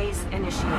phase initiated.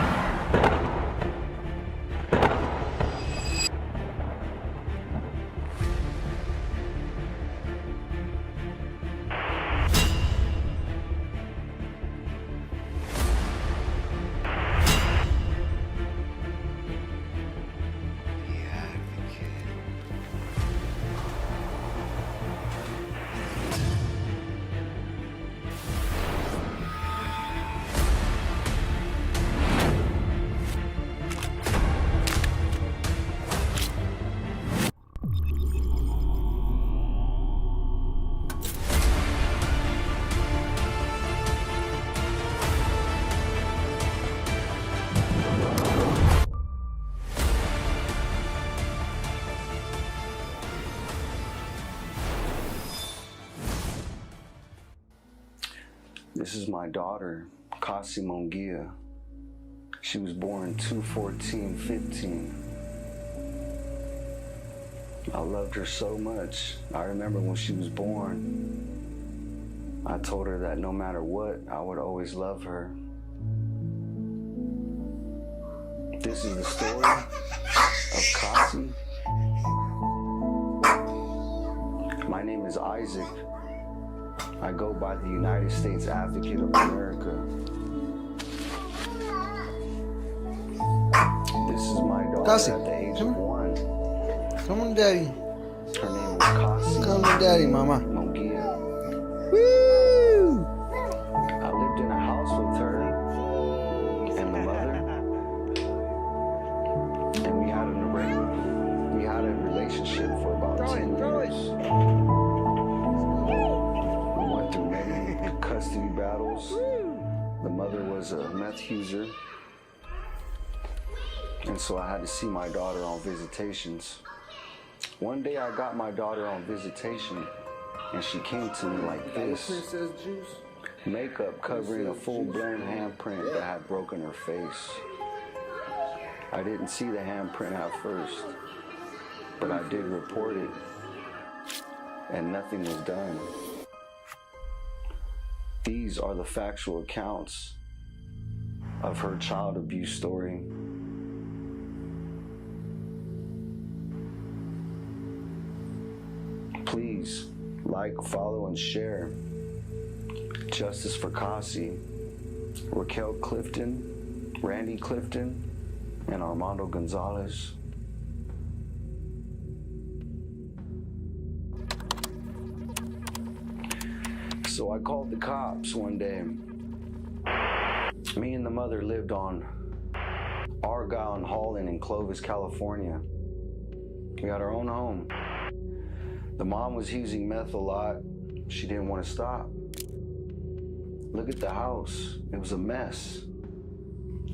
This is my daughter, Caasi Mongia. She was born 2/14/15. I loved her so much. I remember when she was born, I told her that no matter what, I would always love her. This is the story of Caasi. My name is Isaac. I go by the United States Advocate of America. This is my daughter Caasi, at the age of 1. Come on, Daddy. Her name is Caasi. Come on, Daddy, Mama. Mongia. Woo! I lived in a house with her and the mother, and we had a relationship for about 10 years. Custody battles. The mother was a meth user, and so I had to see my daughter on visitations. One day I got my daughter on visitation, and she came to me like this. Makeup covering a full-blown handprint that had broken her face. I didn't see the handprint at first, but I did report it, and nothing was done. These are the factual accounts of her child abuse story. Please like, follow, and share. Justice for Caasi, Racquel Clifton, Randy Clifton, and Armando Gonzalez. So I called the cops one day. Me and the mother lived on Argyle and Holland in Clovis, California. We had our own home. The mom was using meth a lot. She didn't want to stop. Look at the house. It was a mess.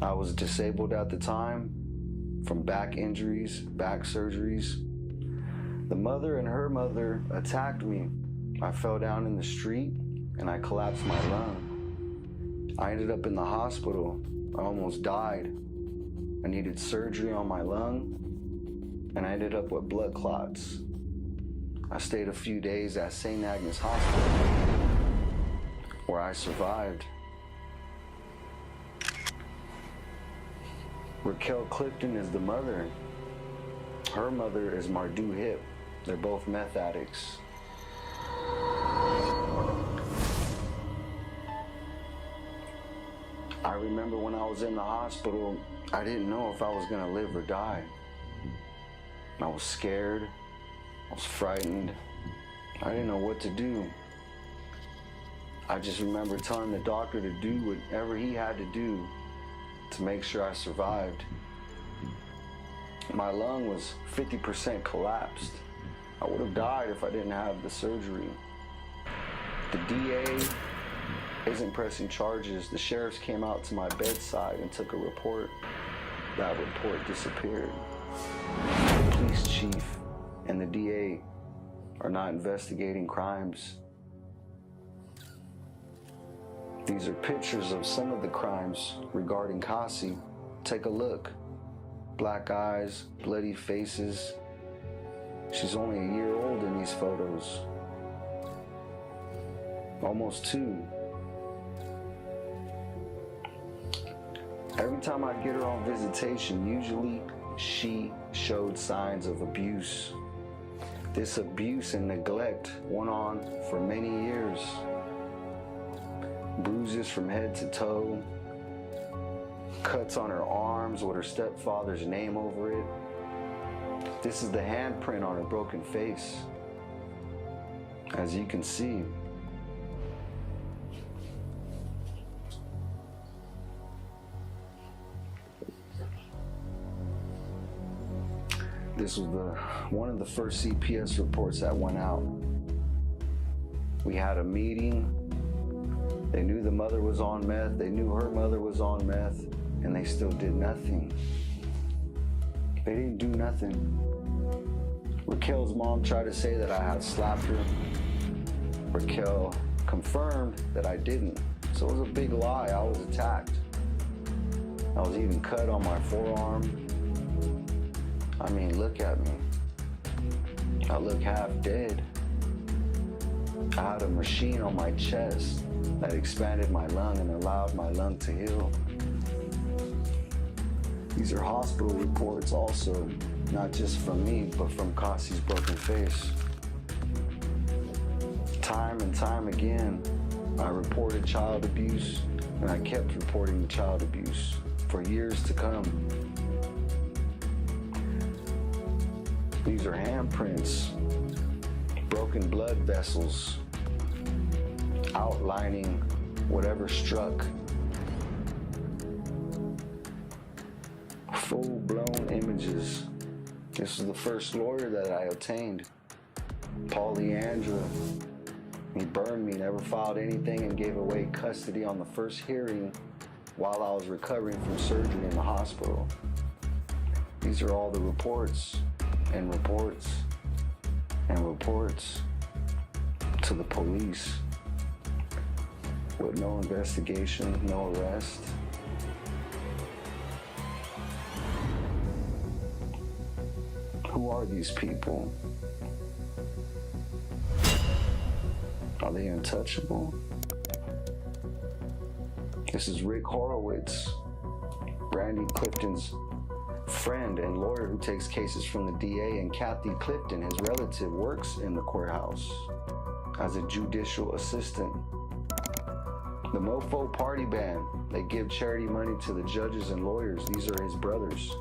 I was disabled at the time from back injuries, back surgeries. The mother and her mother attacked me. I fell down in the street and I collapsed my lung. I ended up in the hospital. I almost died. I needed surgery on my lung, and I ended up with blood clots. I stayed a few days at St. Agnes Hospital, where I survived. Racquel Clifton is the mother. Her mother is Mardu Hip. They're both meth addicts. I remember when I was in the hospital, I didn't know if I was gonna live or die. I was scared, I was frightened, I didn't know what to do. I just remember telling the doctor to do whatever he had to do to make sure I survived. My lung was 50% collapsed. I would have died if I didn't have the surgery. The DA isn't pressing charges. The sheriffs came out to my bedside and took a report. That report disappeared. The police chief and the DA are not investigating crimes. These are pictures of some of the crimes regarding Caasi. Take a look. Black eyes, bloody faces. She's only a year old in these photos. Almost 2. Every time I'd get her on visitation, usually she showed signs of abuse. This abuse and neglect went on for many years. Bruises from head to toe, cuts on her arms with her stepfather's name over it. This is the handprint on her broken face. As you can see, this was one of the first CPS reports that went out. We had a meeting. They knew the mother was on meth. They knew her mother was on meth, and they still did nothing. They didn't do nothing. Racquel's mom tried to say that I had slapped her. Racquel confirmed that I didn't. So it was a big lie. I was attacked. I was even cut on my forearm. I mean, look at me. I look half dead. I had a machine on my chest that expanded my lung and allowed my lung to heal. These are hospital reports also, not just from me, but from Caasi's broken face. Time and time again, I reported child abuse, and I kept reporting the child abuse for years to come. These are handprints, broken blood vessels, outlining whatever struck. Full-blown images. This is the first lawyer that I obtained, Paul Leandra. He burned me, never filed anything, and gave away custody on the first hearing while I was recovering from surgery in the hospital. These are all the reports and reports and reports to the police with no investigation, no arrest. Who are these people? Are they untouchable? This is Rick Horowitz, Randy Clifton's friend and lawyer who takes cases from the DA, and Kathy Clifton, his relative, works in the courthouse as a judicial assistant. The Mofo Party Band, they give charity money to the judges and lawyers. These are his brothers.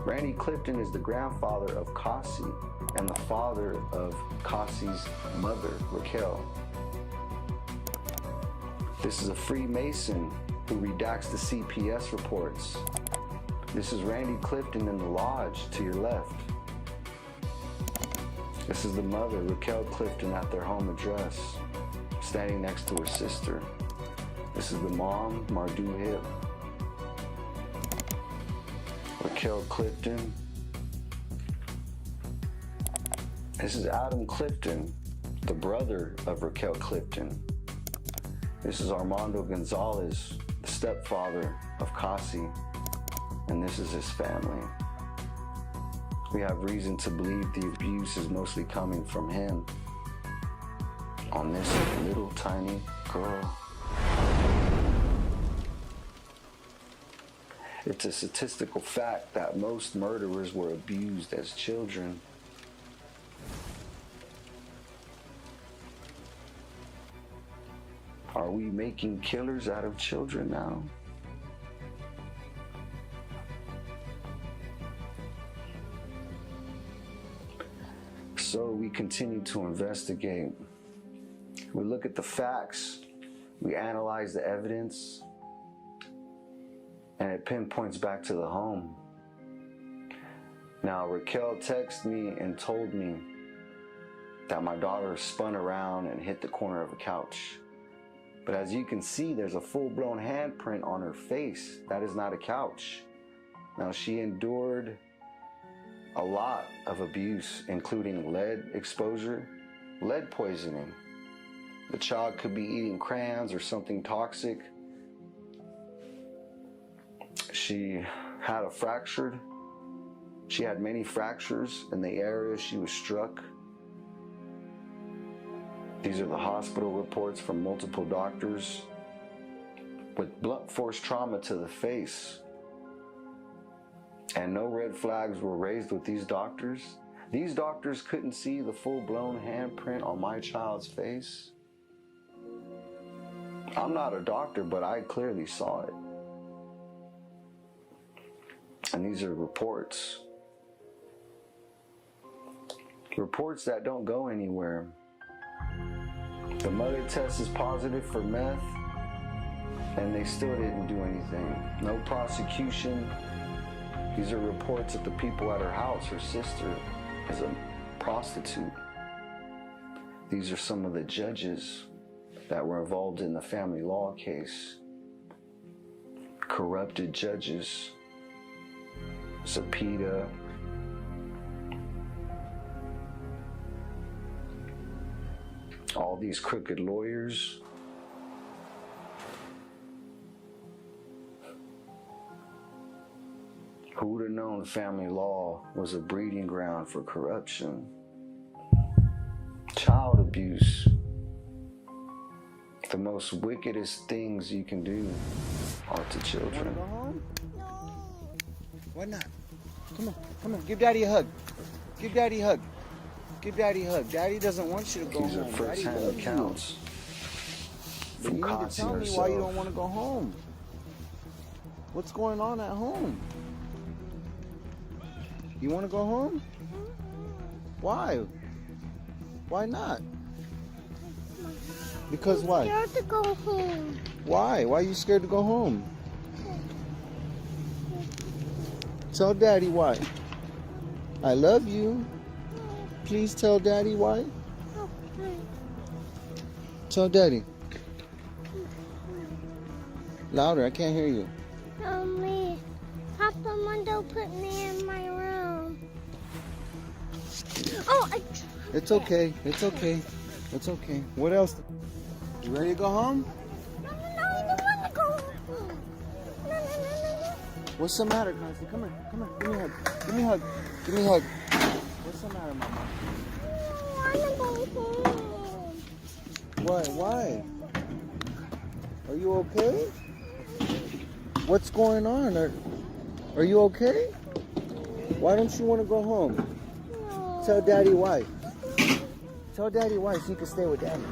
Randy Clifton is the grandfather of Caasi and the father of Caasi's mother, Racquel. This is a Freemason who redacts the CPS reports. This is Randy Clifton in the lodge to your left. This is the mother, Racquel Clifton, at their home address, standing next to her sister. This is the mom, Mardu Hip. Racquel Clifton. This is Adam Clifton, the brother of Racquel Clifton. This is Armando Gonzalez, the stepfather of Caasi, and this is his family. We have reason to believe the abuse is mostly coming from him on this little tiny girl. It's a statistical fact that most murderers were abused as children. Are we making killers out of children now? So we continue to investigate. We look at the facts, we analyze the evidence, and it pinpoints back to the home. Now, Racquel texted me and told me that my daughter spun around and hit the corner of a couch. But as you can see, there's a full-blown handprint on her face. That is not a couch. Now, she endured a lot of abuse, including lead exposure, lead poisoning. The child could be eating crayons or something toxic. She had many fractures in the area she was struck. These are the hospital reports from multiple doctors. with blunt force trauma to the face. And no red flags were raised with these doctors. These doctors couldn't see the full-blown handprint on my child's face. I'm not a doctor, but I clearly saw it. And these are reports. Reports that don't go anywhere. The mother test is positive for meth, and they still didn't do anything. No prosecution. These are reports that the people at her house, her sister, is a prostitute. These are some of the judges that were involved in the family law case. Corrupted judges. Subpoena. All these crooked lawyers. Who would have known family law was a breeding ground for corruption, child abuse, the most wickedest things you can do are to children. Wanna go home? No. Why not? Come on, come on. Give Daddy a hug. Give Daddy a hug. Give Daddy a hug. Daddy doesn't want you to go These home. are first-hand accounts But from you need to Caasi tell me herself. why you don't want to go home. What's going on at home? You want to go home? Why? Why not? Because why? I'm scared to go home. Why? Why are you scared to go home? Tell Daddy why. I love you. Please tell Daddy why. Tell Daddy. Louder, I can't hear you. Me. Papa Mundo put me in my room. Oh, It's okay. It's okay. It's okay. What else? You ready to go home? No, I don't want to go home. No. What's the matter, Caasi? Come here. Come here. Give me a hug. Give me a hug. Give me a hug. What's the matter, Mama? I don't want to go home. Why? Why? Are you okay? What's going on? Are you okay? Why don't you want to go home? No. Tell Daddy why. Tell Daddy why so you can stay with Daddy.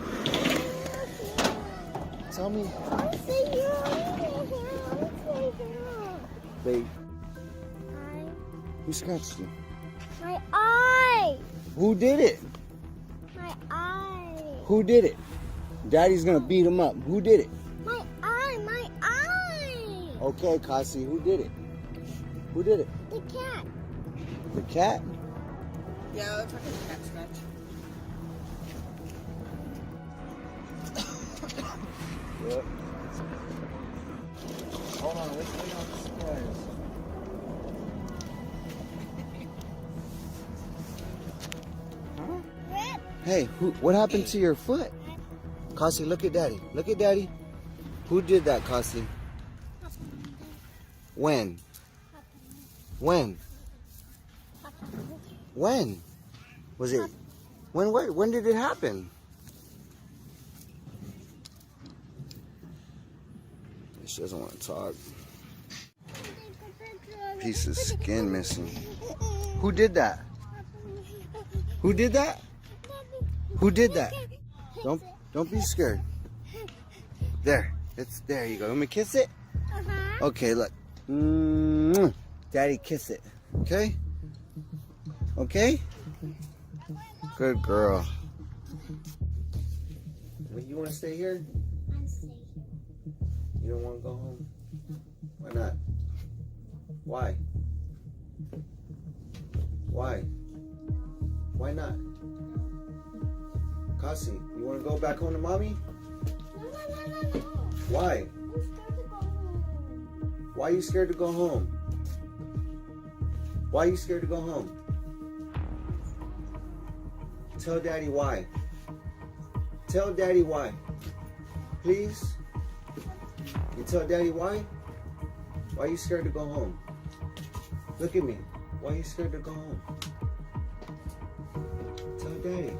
Tell me. I see you. I see you. Wait. Who scratched you? My eye. Who did it? My eye. Who did it? Daddy's gonna beat him up. Who did it? My eye. My eye. Okay, Caasi, who did it? Who did it? The cat. The cat? Yeah, it's like a cat scratch. Yep. Hold on, let's wait on the surprise. Huh? Hey, what happened to your foot? Caasi, look at Daddy. Look at Daddy. Who did that, Caasi? When? When? When? Was it? When did it happen? She doesn't want to talk. Piece of skin missing. Who did that? Who did that? Who did that? Don't be scared. There. There you go. Let me kiss it? Uh-huh. Okay, look. Daddy, kiss it. Okay? Okay? Good girl. You want to stay here? You don't want to go home? Why not? Why? Why? Why not? Caasi, you want to go back home to Mommy? No. Why? Why are you scared to go home? Why are you scared to go home? Tell Daddy why. Tell Daddy why. Please? You tell Daddy why? Why are you scared to go home? Look at me. Why are you scared to go home? Tell Daddy.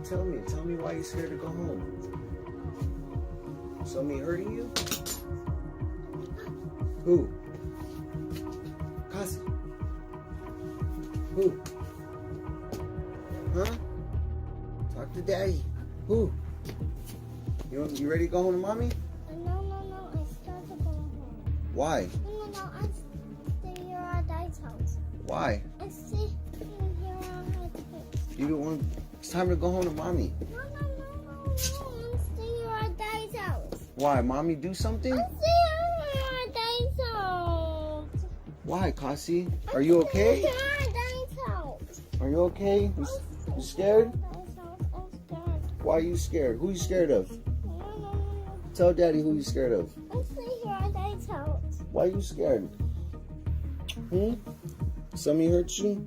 Tell me why you're scared to go home. Somebody hurting you? Who? Caasi. Who? Huh? Talk to daddy. Who? You ready to go home to mommy? No. I start to go home. Why? No. I stay here at Daddy's house. Why? I stay here at Daddy's house. You don't want. It's time to go home to mommy. No. I'm staying here at Daddy's house. Why? Mommy do something? I'm staying here at Daddy's house. Why, Caasi? Are you okay? Here at Daddy's house. Are you okay? You scared? I'm scared. Why are you scared? Who you scared of? No. Tell daddy who you scared of. I'm staying here at Daddy's house. Why are you scared? Somebody hurt you?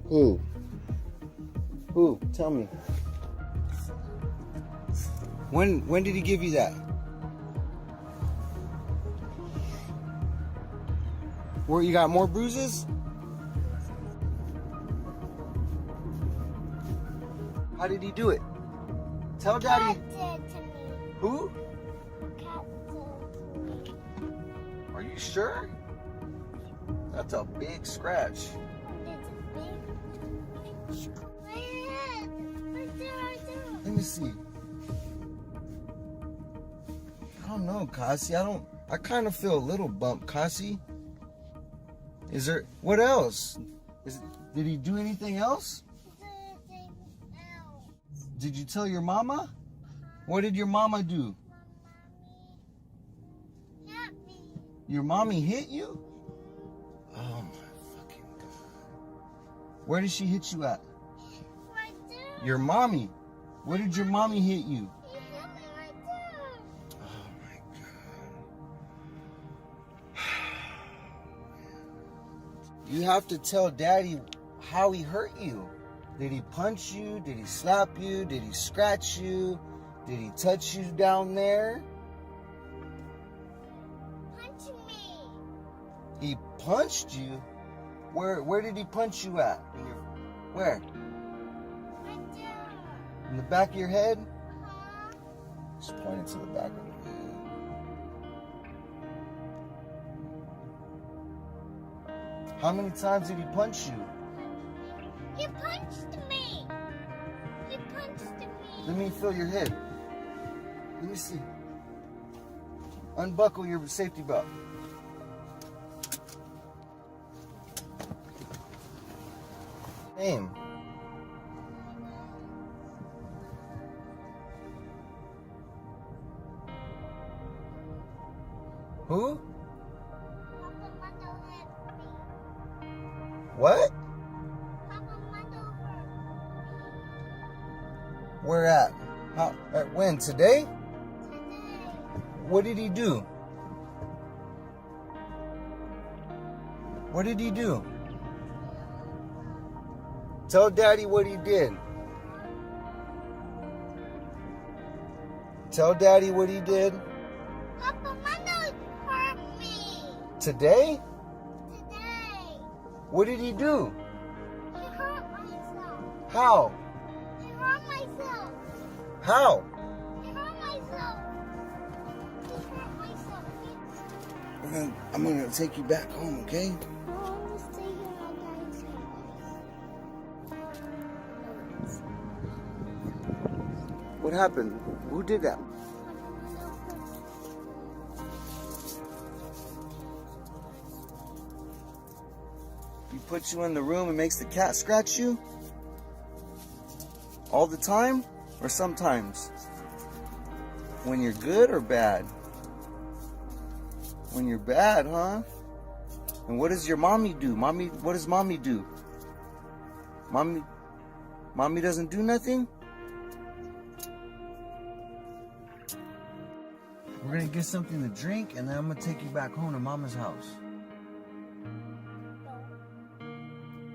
Who? Who? Tell me. When did he give you that? Where you got more bruises? How did he do it? Tell daddy. Cat did to me. Who? Cat did to me. Are you sure? That's a big scratch. It's a big squid. Right there. Let me see. I don't know, Caasi. I kind of feel a little bump, Caasi. Is there, what else? Did he do anything else? Did you tell your mama? What did your mama do? Not me. Your mommy hit you? Oh my fucking God. Where did she hit you at? Right there. Your mommy. Where did your mommy hit you? He hit me right there. Oh my God. You have to tell daddy how he hurt you. Did he punch you? Did he slap you? Did he scratch you? Did he touch you down there? Punch me. He punched you? Where did he punch you at? Where? Right there. In the back of your head? Uh-huh. Just pointed to the back of your head. How many times did he punch you? He punched me. He punched me. Let me feel your head. Let me see. Unbuckle your safety belt. Name. Who? Armando hit me. What? Armando hurt Where at? How? When? Today? me. Today. What did he do? What did he do? Tell daddy what he did. Tell daddy what he did. Armando hurt me. Today? Today. What did he do? He hurt myself. How? He hurt myself. How? He hurt myself. He hurt myself. I'm gonna take you back home, okay? I want to stay here at Daddy's house. What happened? Who did that? He puts you in the room and makes the cat scratch you? All the time? Or sometimes? When you're good or bad? When you're bad, huh? And what does your mommy do? What does mommy do? Mommy doesn't do nothing? We're gonna get something to drink and then I'm gonna take you back home to Mama's house.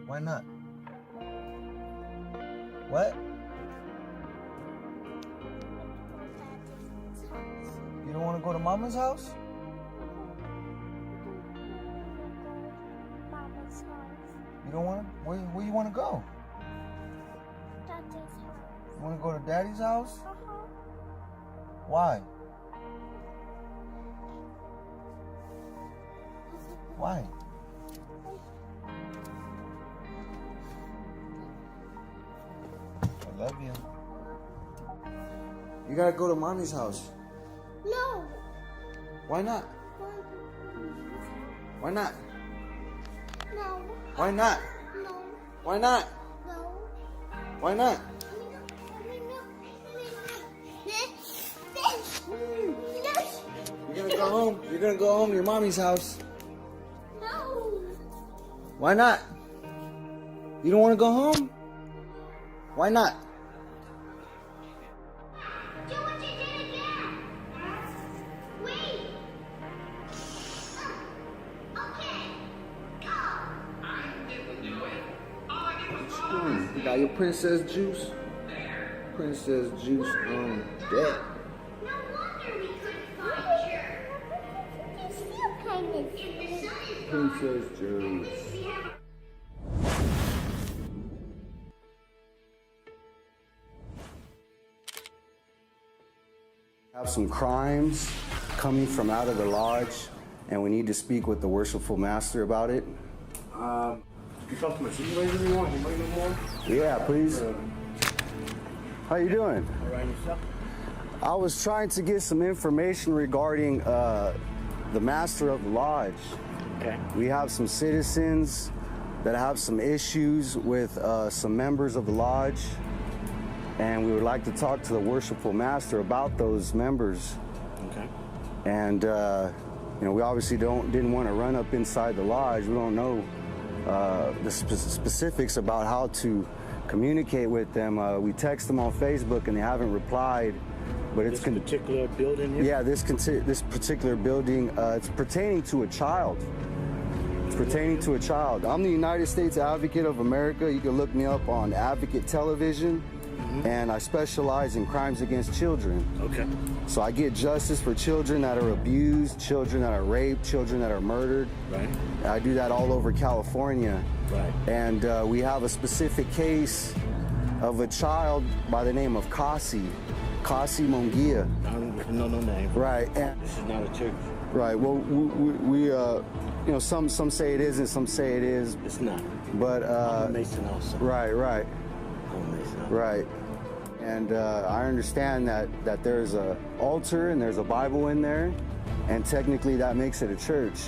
Why not? What? You don't want to go to Mama's house? Mama's house. You don't want to? Where you want to go? Daddy's house. You want to go to Daddy's house? Uh-huh. Why? Why? I love you. You gotta go to mommy's house. No. Why not? Why not? No. Why not? No. Why not? No. Why not? You're gonna go home. You're gonna go home to your mommy's house. No. Why not? You don't want to go home? Why not? Do what you did again. Wait. Okay. Go. You got your princess juice? Princess juice on deck. No wonder we couldn't find you. You still kind of. Princess juice. Have some crimes coming from out of the lodge, and we need to speak with the worshipful master about it. You talk to my supervisor if you want. You might know more. Yeah, please. How you doing? All right, yourself? I was trying to get some information regarding the master of the lodge. Okay. We have some citizens that have some issues with some members of the lodge, and we would like to talk to the worshipful master about those members. Okay. And you know, we obviously didn't want to run up inside the lodge. We don't know the specifics about how to communicate with them. We text them on Facebook and they haven't replied. But it's This particular building here? yeah, this particular building, it's pertaining to a child. It's pertaining to a child. I'm the United States Advocate of America. You can look me up on Advocate Television, and I specialize in crimes against children. Okay. So I get justice for children that are abused, children that are raped, children that are murdered. Right. I do that all over California. Right. And we have a specific case of a child by the name of Caasi Mongia. I don't know no name. Right. And, This is not a church. right. Well, we you know, some say it isn't, some say it is. It's not. But I'm a Mason also. right. I'm a Mason. Right. And I understand that there's a altar and there's a Bible in there, and technically that makes it a church,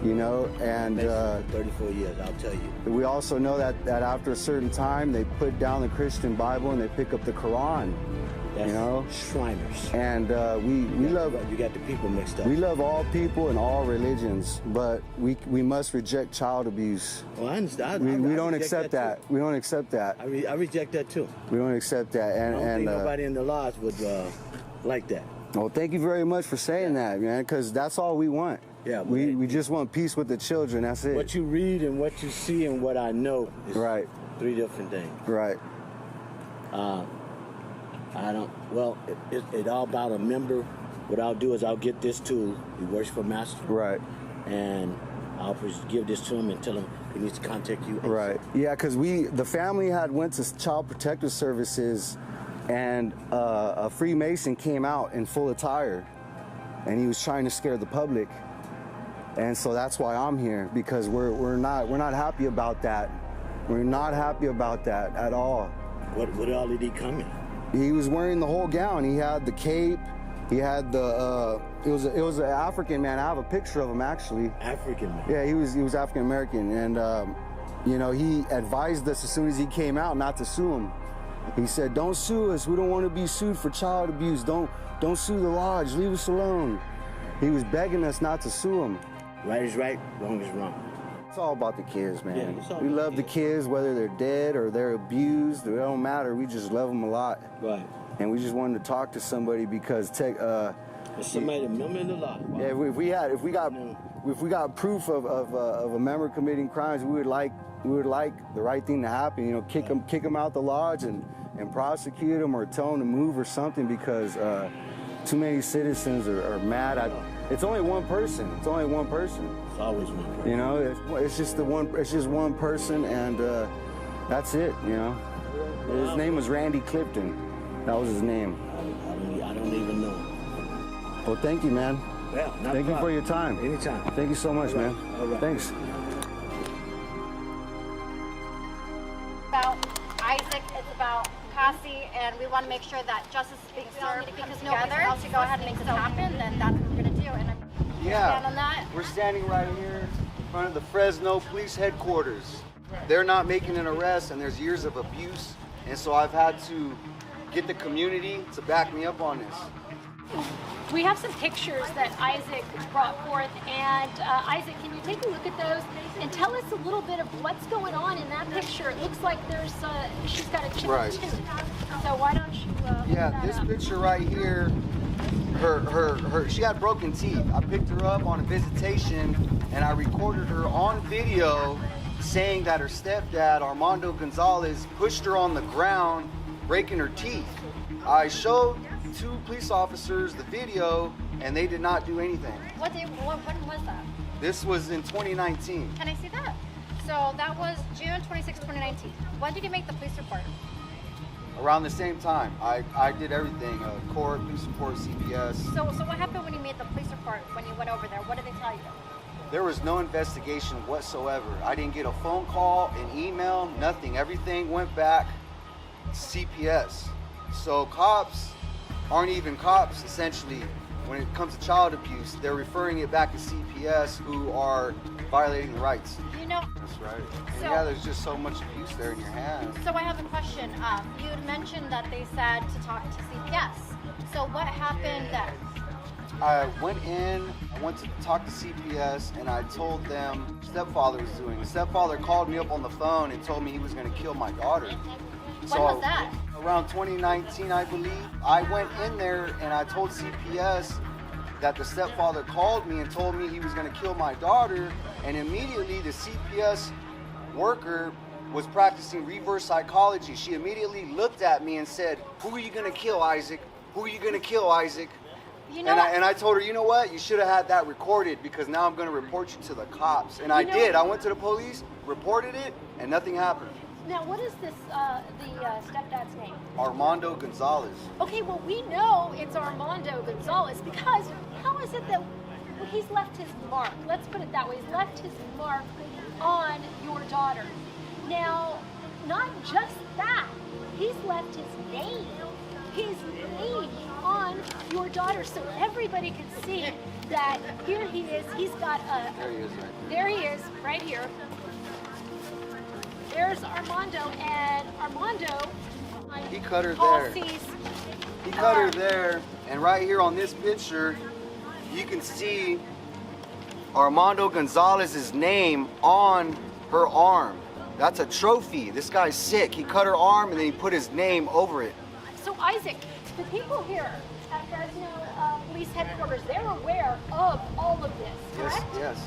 you know. And Mason for 34 years, I'll tell you. we also know that after a certain time they put down the Christian Bible and they pick up the Quran, That's you know. Shriners. And we love You got the people mixed up. we love all people and all religions, but we must reject child abuse. Well, I understand. We I don't reject accept that. too. We don't accept that. I reject that too. We don't accept that. I And don't think nobody in the lodge would like that. well, thank you very much for saying that, man, because that's all we want. Yeah, but we just want peace with the children. That's it. What you read and what you see and what I know is Right. three different things. Right. I don't, well, it all about a member. What I'll do is I'll get this to the worshipful master. Right. And I'll give this to him and tell him he needs to contact you. Right. Yeah, because the family had went to Child Protective Services, and a Freemason came out in full attire, and he was trying to scare the public. And so that's why I'm here, because we're not happy about that. We're not happy about that at all. What all did he come in? He was wearing the whole gown. He had the cape. He had the. It was an African man. I have a picture of him actually. African man. Yeah, he was African American, and you know, he advised us as soon as he came out not to sue him. He said, "Don't sue us. We don't want to be sued for child abuse. Don't sue the lodge. Leave us alone." He was begging us not to sue him. Right is right, wrong is wrong. It's all about the kids, man. Yeah, it's all we about love the the kids, whether they're dead or they're abused. It don't matter. We just love them a lot. Right. And we just wanted to talk to somebody because There's somebody a member in the lodge. Wow. yeah, if we got proof of a member committing crimes, we would like the right thing to happen. You know, kick them out the lodge and prosecute them or tell them to move or something, because too many citizens are mad at. It's only one person. It's only one person. It's always one person. You know, it's just one person, and that's it. You know, his name was Randy Clifton. That was his name. I don't even know. Well, thank you, man. Yeah, not Thank you for problem. your time. Anytime. Thank you so much, man. All right. Thanks. About Isaac, it's about Caasi, and we want to make sure that justice is being served because together to go ahead and make this happen, then that's what we're going to do. And I'm stand on that. We're standing right here in front of the Fresno police headquarters. They're not making an arrest, and there's years of abuse, and so I've had to get the community to back me up on this. We have some pictures that Isaac brought forth, and Isaac, can you take a look at those and tell us a little bit of what's going on in that picture? It looks like there's she's got a chip Right. too. So why don't you? Yeah, this picture right here, she had broken teeth. I picked her up on a visitation, and I recorded her on video saying that her stepdad, Armando Gonzalez, pushed her on the ground, breaking her teeth. I showed 2 police officers the video, and they did not do anything. When was that? This was in 2019. Can I see that? So that was June 26, 2019. When did you make the police report? Around the same time, I did everything, court, police report, CPS. So what happened when you made the police report, when you went over there? What did they tell you? There was no investigation whatsoever. I didn't get a phone call, an email, nothing. Everything went back to CPS. So cops aren't even cops, essentially. When it comes to child abuse, they're referring it back to CPS, who are violating the rights. You know. That's right. And So- yeah, there's just so much abuse there in your hands. So I have a question. You had mentioned that they said to talk to CPS. So what happened then? I went to talk to CPS, and I told them stepfather was doing. The stepfather called me up on the phone and told me he was going to kill my daughter. When was that? Around 2019, I believe. I went in there and I told CPS that the stepfather called me and told me he was going to kill my daughter, and immediately the CPS worker was practicing reverse psychology. She immediately looked at me and said, "Who are you going to kill, Isaac? Who are you going to kill, Isaac?" You know And I told her, you know what? You should have had that recorded, because now I'm going to report you to the cops. And I did. I went to the police, reported it, and nothing happened. Now, what is this? The stepdad's name? Armando Gonzalez. Okay, well, we know it's Armando Gonzalez because how is it that he's left his mark? Let's put it that way. He's left his mark on your daughter. Now, not just that, he's left his name on your daughter, so everybody can see that here he is. He's got a. There he is right there. There he is, right here. There's Armando, and Armando. He cut her Paul there. sees. He cut her there, and right here on this picture, you can see Armando Gonzalez's name on her arm. That's a trophy. This guy's sick. He cut her arm and then he put his name over it. So Isaac, the people here at Fresno Police Headquarters, they're aware of all of this, correct? Yes.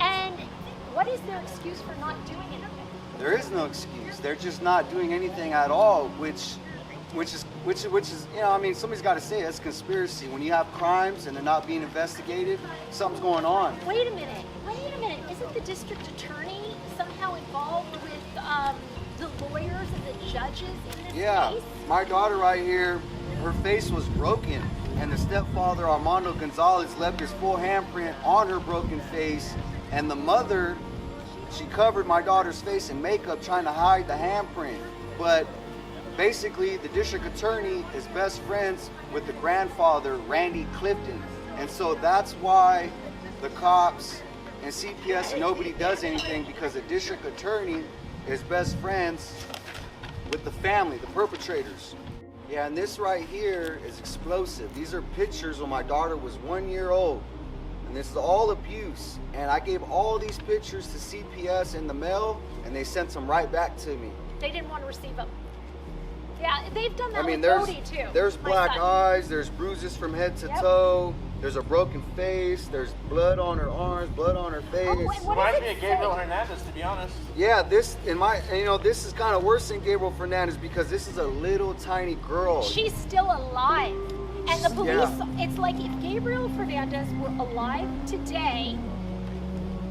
And what is their excuse for not doing anything? There is no excuse. They're just not doing anything at all, which is, you know, I mean, somebody's got to say that's conspiracy. When you have crimes and they're not being investigated, something's going on. Wait a minute. Isn't the district attorney somehow involved with the lawyers and the judges in this case? My daughter right here, her face was broken, and the stepfather, Armando Gonzalez, left his full handprint on her broken face, and the mother, she covered my daughter's face in makeup trying to hide the handprint. But basically, the district attorney is best friends with the grandfather, Racquel Clifton. And so that's why the cops and CPS and nobody does anything, because the district attorney is best friends with the family, the perpetrators. Yeah, and this right here is explosive. These are pictures when my daughter was 1 year old. And this is all abuse. And I gave all these pictures to CPS in the mail, and they sent them right back to me. They didn't want to receive them. Yeah, they've done that I mean, with Bodie too. there's my black son. eyes, there's bruises from head to Yep. toe, there's a broken face, there's blood on her arms, blood on her face. Oh, and what does Reminds it me of Gabriel say? Hernandez, to be honest. Yeah, this this is kind of worse than Gabriel Fernandez, because this is a little tiny girl. She's still alive. And the police, it's like if Gabriel Fernandez were alive today,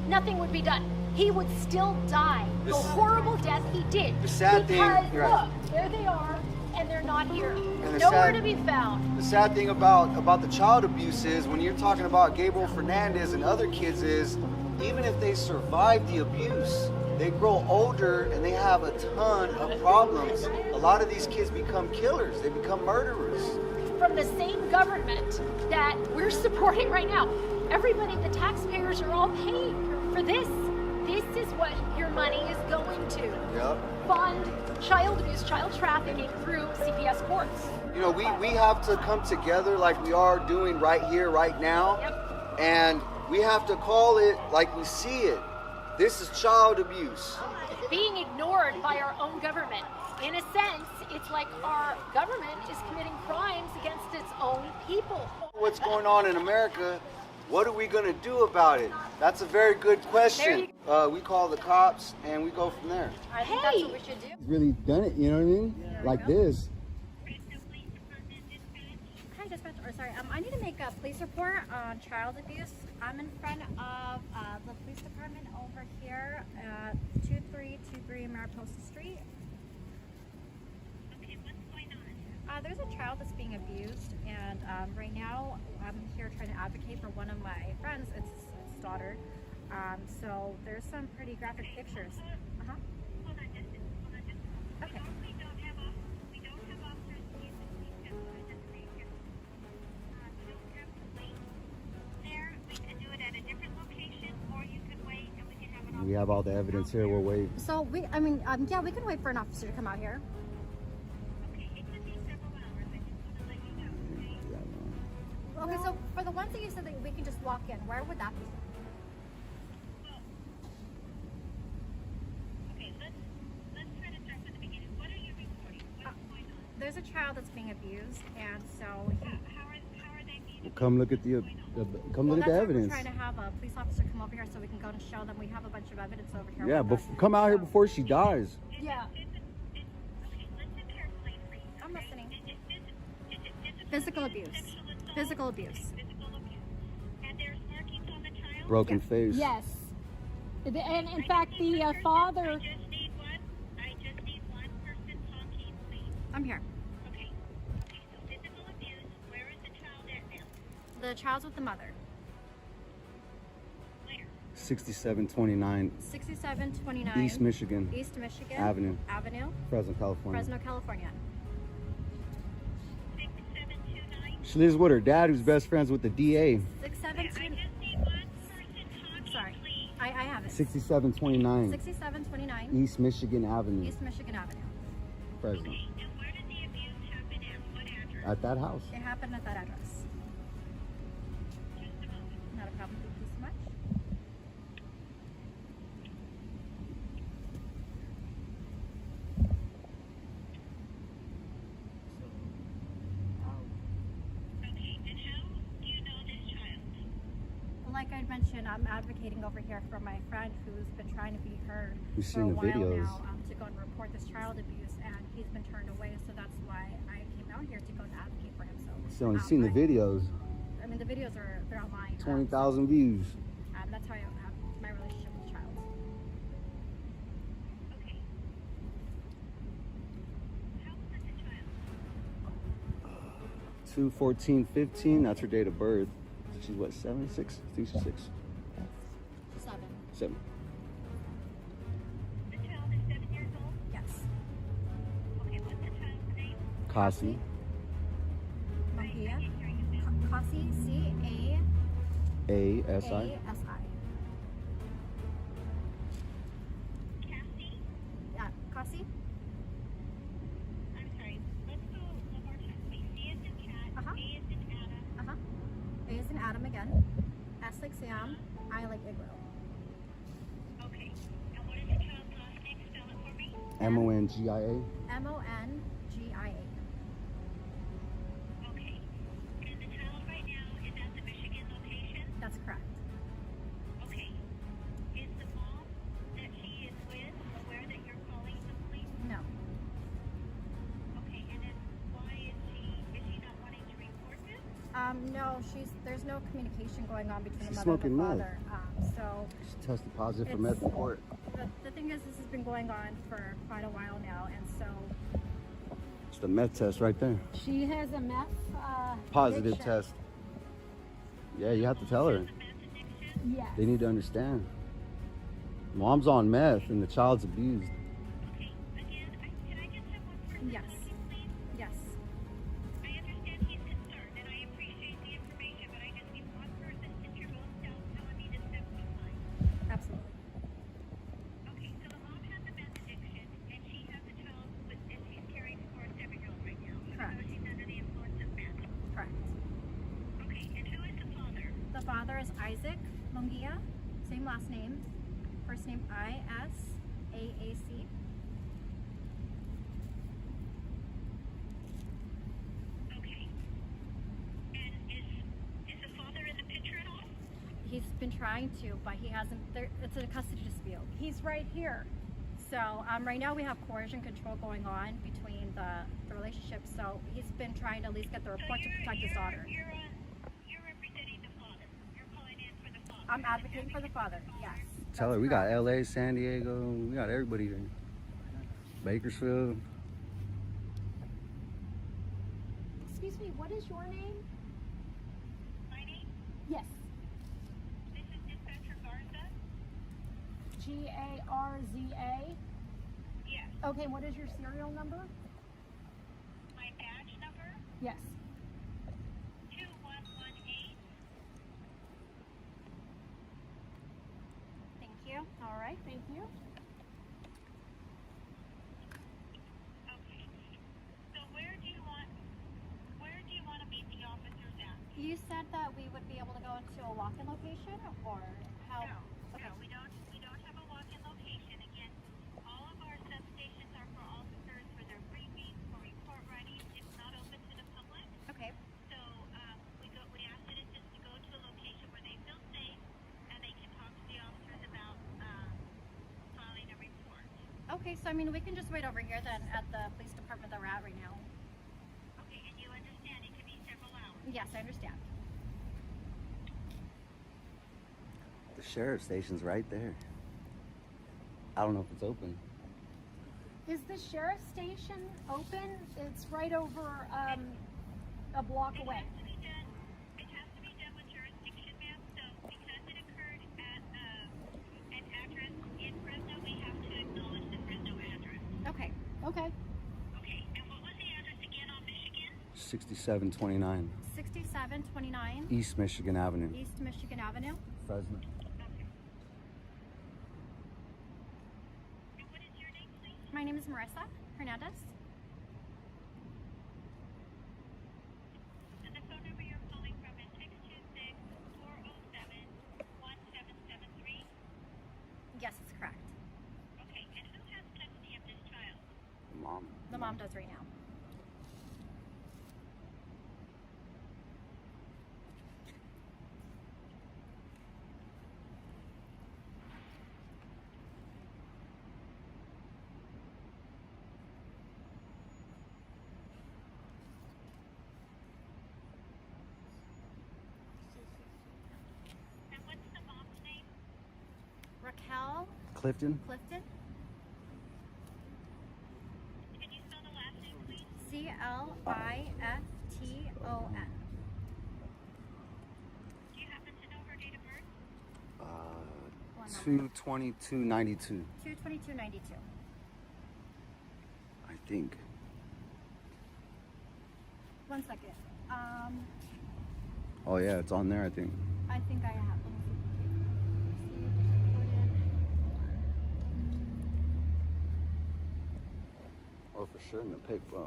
nothing would be done. He would still die. The horrible death he did. The sad thing- because, you're right. look, there they are, and they're not not here. the Nowhere sad- to be found. The sad thing about the child abuse is when you're talking about Gabriel Fernandez and other kids is even if they survive the abuse, they grow older and they have a ton of problems. A lot of these kids become killers. They become murderers. From the same government that we're supporting right now. Everybody, the taxpayers are all paying for this. This is what your money is going to. Yep. Fund child abuse, child trafficking through CPS courts. You know, we have to come together like we are doing right here, right now. Yep. And we have to call it like we see it. This is child abuse. Being ignored by our own government. In a sense, it's like our government is committing crimes against its own people. What's going on in America? What are we going to do about it? That's a very good question. We call the cops and we go from there. I think that's what we should do. Really done it, you know what I mean? Like this. Hi, dispatch. Or sorry, I need to make a police report on child abuse. I'm in front of the police department over here at 2323 Mariposa Street. Okay, what's going on? There's a child that's being abused, and right now I'm here trying to advocate for one of my friends. It's his daughter. So there's some pretty graphic pictures. Uh-huh. Hold on just a second. Okay. We don't have officers in the police department. We don't have to wait there. We could do it at a different location, or you could wait and we can have an We have all the evidence here. We'll wait. So we can wait for an officer to come out here. Okay, it could be several hours. I just want to let you know, okay? Okay, so for the ones that you said that we can just walk in, where would that be? Okay, let's try to start from the beginning. What are you reporting? What's going on? There's a child that's being abused, and so How are they being Come look at the come look at the that's why evidence. we're trying to have a police officer come over here so we can go and show them we have a bunch of evidence over here. Yeah, come out here before she dies. Yeah. Okay, listen carefully, please. I'm listening. Is it Physical abuse. Physical Physical assault? abuse. Physical abuse. And there's markings on the child? Broken face. Yes. And in fact, the father. I just need one person talking, please. I'm here. Okay. Okay, so physical abuse, where is the child at now? The child's with the mother. Where? 6729 6729 East Michigan East Michigan Avenue, Avenue, Fresno, California. Fresno, California. 6729? She lives with her dad, who's best friends with the DA. 672. Just need one person talking, Sorry, please. I have it. 6729 6729 East Michigan Avenue, East Michigan Avenue. Fresno. Okay, and where did the abuse happen at? What address? At that house. It happened at that address. Just a moment. Not a problem. Thank you so much. Okay, and how do you know this child? Well, like I mentioned, I'm advocating over here for my friend who's been trying to be heard We've for seen a the while videos. now to go and report this child abuse, and he's been turned away. So that's why I came out here to go and advocate for him. So you've seen the videos. I mean, the videos they're online. 20,000 views. That's how I have my relationship with the child. Okay. How old is the child? 2/14/15. That's her date of birth. She's what, 7, 6? I think she's 6. 7. The child is 7 years old? Yes. Okay, what's the child's name? Caasi. Mongia. Hear you, ma'am. Caasi. ASI. CAASI. Caasi? Yeah, Caasi. I'm sorry. Let's go one more time, please. C is in cat. Uh-huh. A is in Adam. A is in Adam again. S like Sam. I like Igloo. Okay. And what is the child's last name? Spell it for me. MONGIA. MONGIA. Okay. And the child right now is at the Michigan location? That's correct. Okay. Is the mom that she is with aware that you're calling the police? No. Okay. And then why is she not wanting to report this? No, there's no communication going on between She's the mother and smoking the meth. father. So She tested positive for It's- meth in court. the thing is, this has been going on for quite a while now, and so the meth test right there. She has a meth Positive addiction. test. Yeah, you have to tell her. Yes. They need to understand. Mom's on meth and the child's abused. Okay, again, can I just have one person Yes. looking, please? Yes. I understand he's concerned, and I appreciate the information, but I just need one person at your own self telling me to step aside. Absolutely. Okay, so the mom has a meth addiction, and she has a child and she's caring for a 7-year-old right now. Correct. So she's under the influence of meth. Correct. Okay, and who is the father? The father is Isaac Mongia, same last name. First name I-S-A-A-C. Okay. And is the father in the picture at all? He's been trying to, but he hasn't. It's a custody dispute. He's right here. So right now we have coercion control going on between the relationship. So he's been trying to at least get the report to protect his daughter. You're representing the father. You're calling in for the father. I'm advocating for the father. Yes. Tell her we got LA, San Diego, we got everybody here. Bakersfield. Excuse me, what is your name? My name? Yes. This is Dispatcher Garza. Garza. Yes. Okay, what is your serial number? My badge number? Yes. 2118. Thank you. All right. Thank you. Okay. So where do you want to meet the officers at? You said that we would be able to go into a walk-in location, or how? No, Okay. no, we don't have a walk-in location. Again, all of our substations are for officers for their briefings, for report writing. It's not open to the public. Okay. So we ask citizens to go to a location where they feel safe and they can talk to the officers about filing a report. Okay. So I mean, we can just wait over here then at the police department that we're at right now. Okay, and you understand it could be several hours. Yes, I understand. The sheriff station's right there. I don't know if it's open. Is the sheriff's station open? It's right over a block away. It has to be done with jurisdiction, ma'am. So because it occurred at an address in Fresno, we have to acknowledge the Fresno address. Okay. Okay. Okay, and what was the address again on Michigan? 6729 6729 East Michigan Avenue, East Michigan Avenue. Fresno. Okay. And what is your name, please? My name is Marissa Hernandez. And the phone number you're calling from is 626-407-1773. Yes, it's correct. Okay, and who has custody of this child? Mom. The mom does right now. And what's the mom's name? Racquel Clifton. Clifton. Can you spell the last name, please? C-L-I-F-T-O-N. Do you happen to know her date of birth? 22292, 22292. I think. One second. Oh yeah, it's on there, I think. I think I have. Let me see. Oh, for sure in the paper.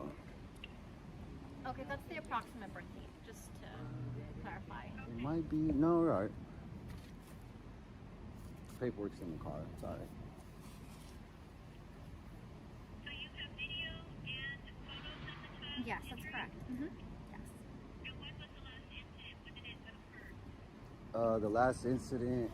Okay, that's the approximate birth date, just to clarify. It might be, no, all right. Paperwork's in the car, it's all right. So you have video and photos of the child? Yes, that's correct. Mm-hmm. Yes. And when was the last incident? When did it occur? The last incident,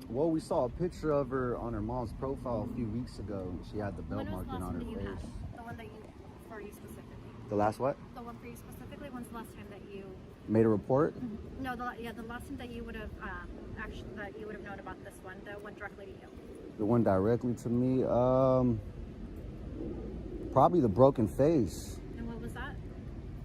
well, we saw a picture of her on her mom's profile a few weeks ago. She had the belt When was the marking last on one her that you face. had? The one that you, for you specifically? The last what? The one for you specifically? When's the last time that you... Made a report? No, the last time that you would have, actually, that you would have known about this one, the one directly to you. The one directly to me, Probably the broken face. And what was that?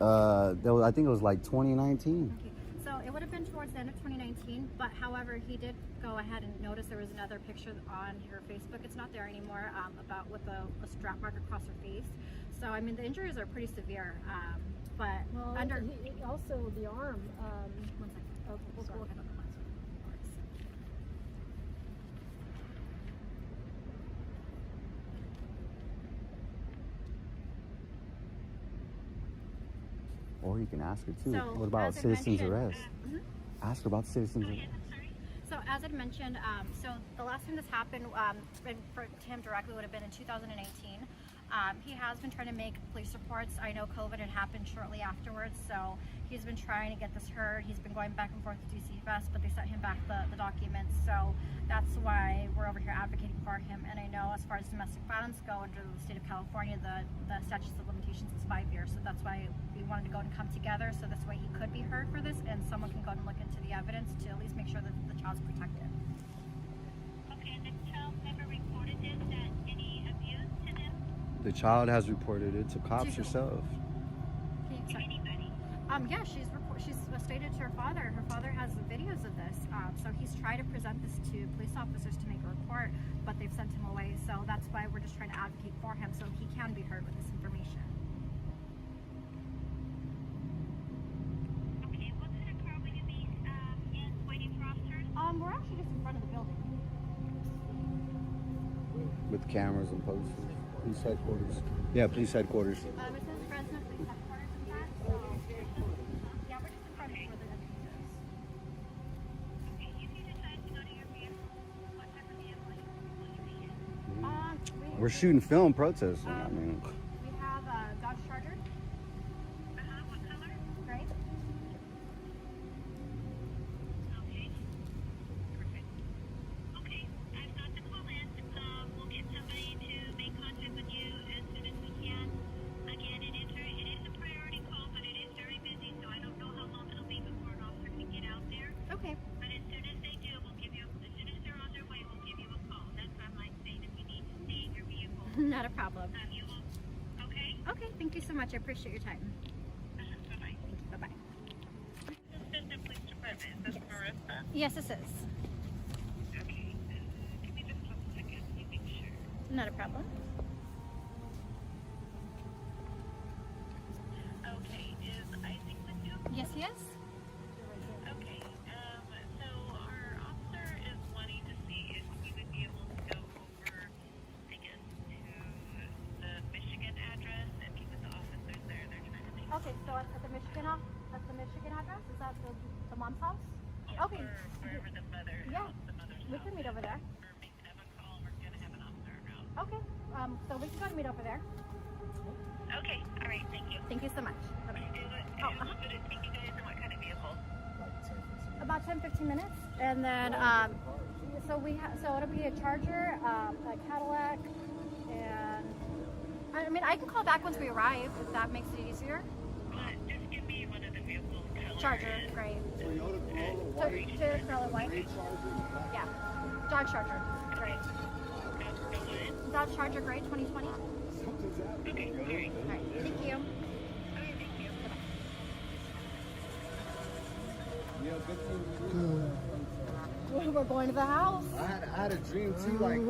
I think it was like 2019. Okay. So it would have been towards the end of 2019, but however, he did go ahead and notice there was another picture on her Facebook. It's not there anymore, about with a strap mark across her face. So, I mean, the injuries are pretty severe, but also the arm. 1 second. Okay, We'll go ahead on the last one. Or you can ask her too. So, What about as I citizen's mentioned- arrest? Ask her about citizen's arrest. So as I mentioned, so the last time this happened for him directly would have been in 2018. He has been trying to make police reports. I know COVID had happened shortly afterwards, so he's been trying to get this heard. He's been going back and forth with DCFS, but they sent him back the documents. So that's why we're over here advocating for him. And I know as far as domestic violence go under the state of California, the statute of limitations is 5 years. So that's why we wanted to go and come together, so this way he could be heard for this, and someone can go and look into the evidence to at least make sure that the child's protected. Okay, and the child never reported this, that any abuse to them? The child has reported it to cops To who? herself. To anybody? Yeah, she's stated to her father. Her father has videos of this, so he's tried to present this to police officers to make a report, but they've sent him away. So that's why we're just trying to advocate for him, so he can be heard with this information. Okay, what kind of car will you be in, waiting for officers? We're actually just in front of the building. With cameras and posters. Police headquarters. Yeah, police headquarters. It says Fresno Police Headquarters in that, so yeah, we're just in front of where the entrance is. Okay, if you decide to go to your vehicle, what type of vehicle will you be in? We're shooting film protesting. I mean, We have a Dodge Charger, What color? right? Okay. Perfect. Okay, I've got the call in. We'll get somebody to make contact with you as soon as we can. Again, it is a priority call, but it is very busy, so I don't know how long it'll be before an officer can get out there. Okay. But as soon as they do, as soon as they're on their way, we'll give you a call. That's what I'm like saying, if you need to stay in your vehicle, Not a problem. you will. Okay? Okay, thank you so much. I appreciate your time. Bye-bye. Thank you. Bye-bye. Assistant Police Department, is this Marissa? Yes, this is. Okay, give me just 1 second, let me make sure. Not a problem. Okay, is Isaac with you? Yes, he is. Okay, so our officer is wanting to see if we would be able to go over, I guess, to the Michigan address and meet with the officers there. They're trying to make Okay, so at the Michigan address, is that the mom's house? Okay. wherever the mother Yeah, the mother's we can meet over there. We're making them a call. We're gonna have an officer around. Okay, so we can go and meet over there. Okay, all right, thank you. Thank you so much. Bye-bye. What would it take you guys and what kind of vehicle? About 10-15 minutes, and then so it'll be a Charger, a Cadillac, and I mean I can call back once we arrive if that makes it easier. Just give me one of the vehicles. Charger, great. Toyota Corolla white. Yeah, Dodge Charger, great. Dodge Charger, great, 2020. Okay, all right. All right, thank you. We're going to the house. I had a dream too, like.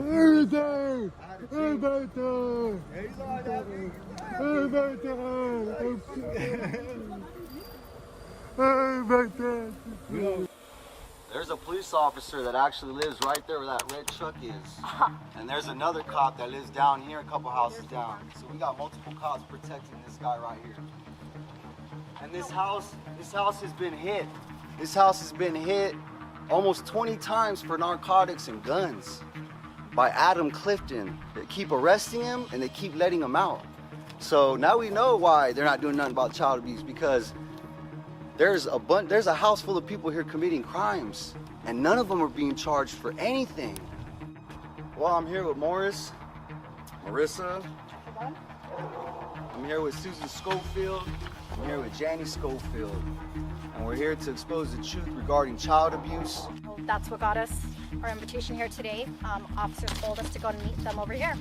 There's a police officer that actually lives right there where that red truck is. And there's another cop that lives down here, a couple houses down. So we got multiple cops protecting this guy right here. And this house has been hit. This house has been hit almost 20 times for narcotics and guns by Racquel Clifton. They keep arresting him and they keep letting him out. So now we know why they're not doing nothing about child abuse, because there's a house full of people here committing crimes and none of them are being charged for anything. Well, I'm here with Morris, Marissa, I'm here with Susan Schofield, I'm here with Janie Schofield, and we're here to expose the truth regarding child abuse. That's what got us our invitation here today. Officers told us to go and meet them over here.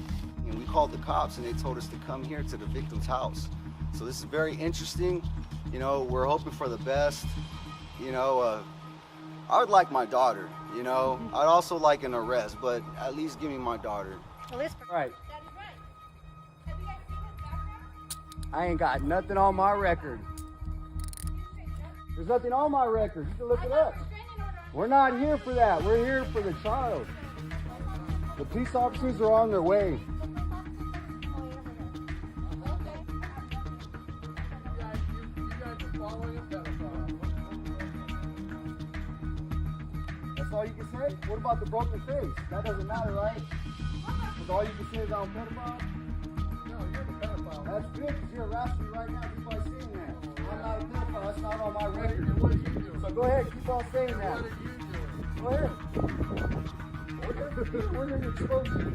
And we called the cops and they told us to come here to the victim's house. So this is very interesting. You know, we're hoping for the best. You know, I would like my daughter, you know. I'd also like an arrest, but at least give me my daughter. At least Right. I ain't got nothing on my record. There's nothing on my record. You can look it up. We're not here for that. We're here for the child. The police officers are on their way. That's all you can say? What about the broken face? That doesn't matter, right? Because all you can say is I'm a pedophile? No, you're the pedophile. That's good because you're harassing me right now just by saying that. I'm not a pedophile. That's not on my record. What are you doing? So go ahead, keep on saying that. What are you doing? Go ahead. What are you supposed to do?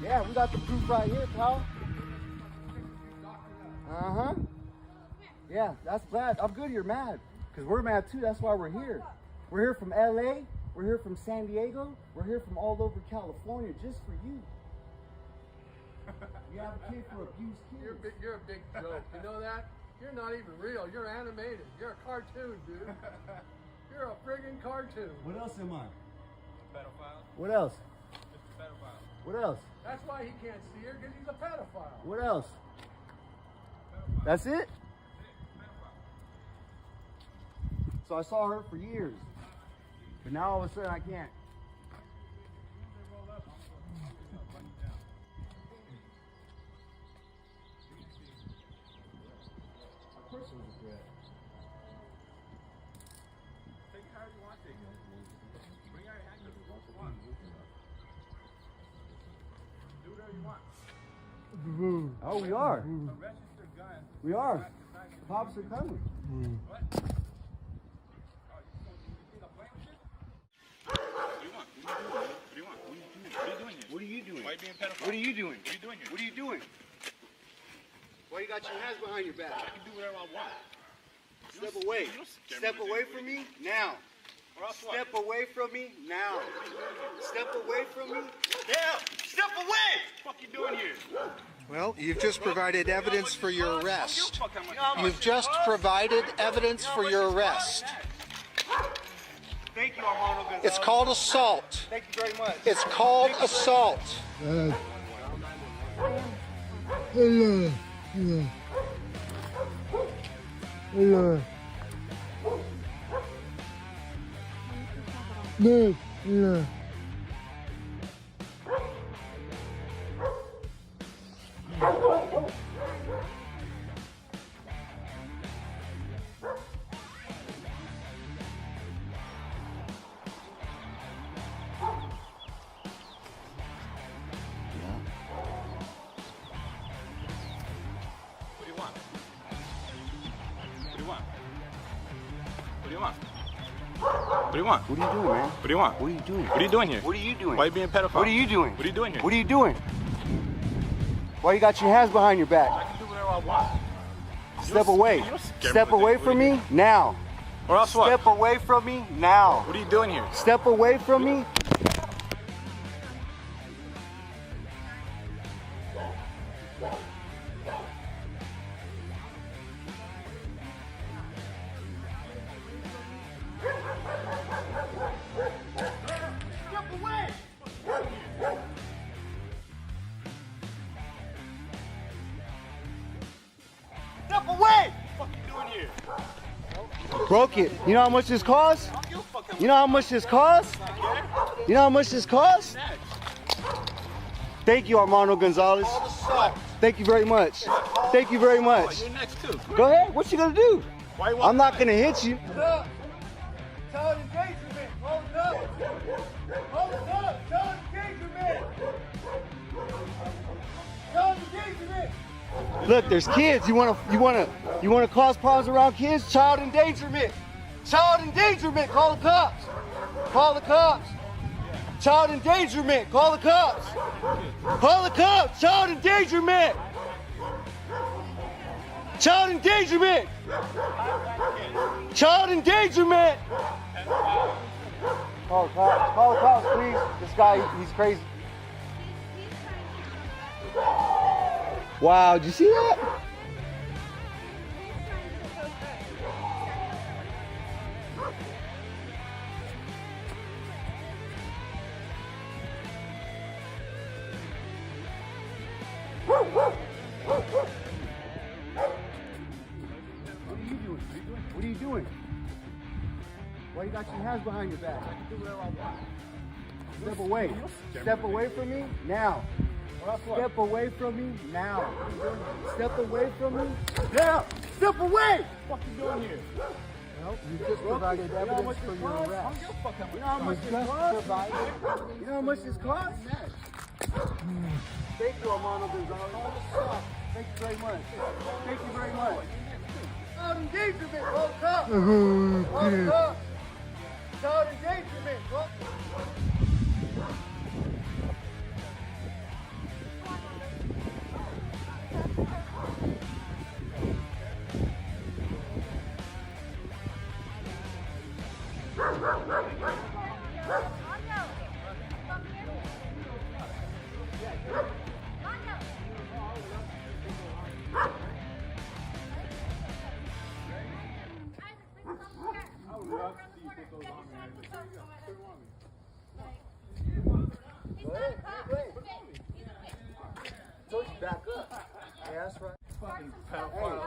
Yeah, we got the proof right here, pal. Uh-huh. Yeah, that's bad. I'm good you're mad. Because we're mad too, that's why we're here. We're here from LA, we're here from San Diego, we're here from all over California just for you. You advocate for abused kids. You're a big joke, you know that? You're not even real, you're animated. You're a cartoon, dude. You're a friggin' cartoon. What else am I? A pedophile. What else? Just a pedophile. What else? That's why he can't see her, because he's a pedophile. What else? That's it? So I saw her for years, but now all of a sudden I can't. Of course it was a threat. Take it however you want to take it. Bring out your handcuffs. Do whatever you want. Oh, we are. Register gun. We are. Cops are coming. What? What are you doing? Why are you being pedophile? What are you doing? What are you doing here? What are you doing? Why you got your hands behind your back? I can do whatever I want. Step away. Step away from me now. Or else what? Step away from me now. Step away from me now. Step away! What the fuck you doing here? Well, you've just provided evidence for your arrest. You've just provided provided evidence for your arrest. Thank you, Armando Gonzalez. It's called assault. Thank you very much. It's called assault. What do you want? What are you doing, man? What do you want? What are you doing? What are you doing here? What are you doing? Why are you being pedophile? What are you doing? What are you doing here? What are you doing? Why you got your hands behind your back? I can do whatever I want. Step away. Step away from me now. Or else what? Step away from me now. What are you doing here? Step away from me. Step away! What the fuck you doing here? Broke it. You know how much this costs? You know how much this costs? You know how much this costs? Thank you, Armando Gonzalez. Thank you very much. Thank you very much. You're next too. Go ahead. What you gonna do? Why you I'm not gonna hit you. Child endangerment. Hold it up. Hold it up. Child endangerment. Child endangerment. Look, there's kids. You wanna cause problems around kids? Child endangerment. Child endangerment. Call the cops. Call the cops. Child endangerment. Call the cops. Call the cops. Child endangerment. Child endangerment. Child endangerment. Call the cops. Call the cops, please. This guy, he's crazy. Wow, did you see that? What are you doing? Why you got your hands behind your back? Step away. Step away from me now. Step away from me now. Step away from me now. Step away! What the fuck you doing here? Well, you just provided evidence for your arrest. You know how much this costs? You know how much this costs? Thank you, Armando Gonzalez. Thank you very much. Thank you very much. Child endangerment, hold up. Hold up. Child endangerment, hold up. Back up. Yeah, that's right. Fucking pedophile.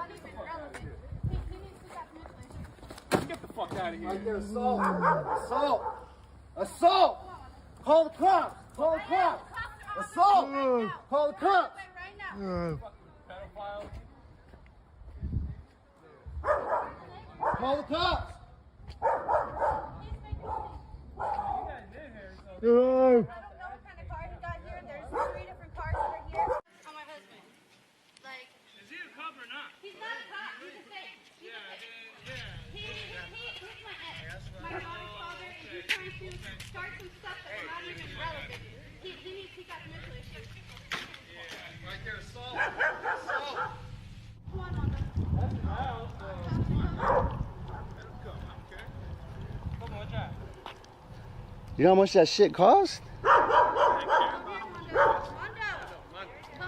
Get the fuck out of here. Right there, assault. Assault. Assault. Call the cops. Call the cops. Assault. Call the cops. Fucking pedophile. Call the cops. Start some stuff that's not even relevant. He got mental issues. Yeah, right there, assault. Assault. Come on, Mondo. That's an out. Come on, Jack. You know how much that shit cost?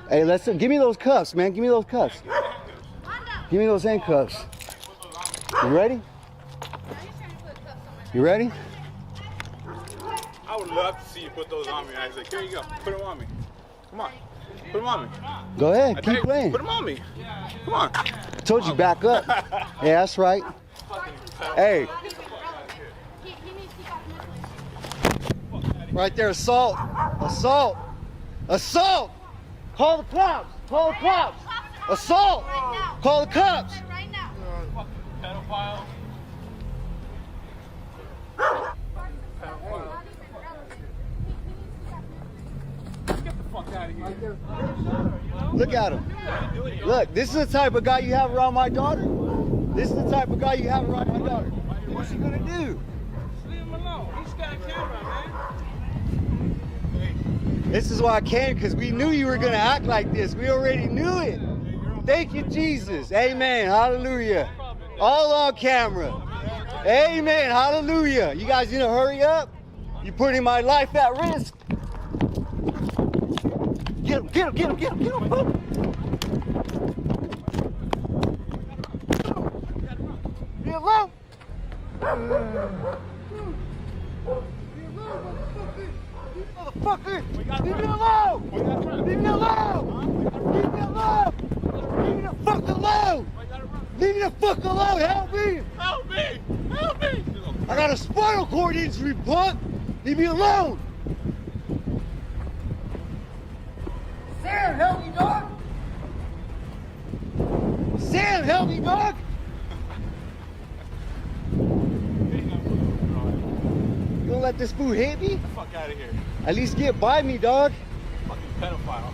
Hey, give me those cuffs, man. Give me those cuffs. Give me those handcuffs. You ready? You ready? I would love to see you put those on me. I was like, here you go. Put them on me. Come on. Put them on me. Go ahead. Keep playing. Put them on me. Come on. I told you, back up. Yeah, that's right. Hey. Right there, assault. Assault. Assault. Call the cops. Call the cops. Assault. Call the cops. Fucking pedophile. Look at him. Look, this is the type of guy you have around my daughter. This is the type of guy you have around my daughter. What's he gonna do? Leave him alone. He's got a camera, man. This is why I came, because we knew you were gonna act like this. We already knew it. Thank you, Jesus. Amen. Hallelujah. All on camera. Amen. Hallelujah. You guys need to hurry up. You're putting my life at risk. Get him, get him, get him, get him, get him. Be alone. Motherfucker. Leave me alone. Leave me alone. Leave me alone. Leave me the fuck alone. Leave me the fuck alone. Help me. Help me. Help me. I got a spinal cord injury, punk. Leave me alone. Sam, help me, dog. Sam, help me, dog. You gonna let this fool hit me? Get the fuck out of here. At least get by me, dog. Fucking pedophile.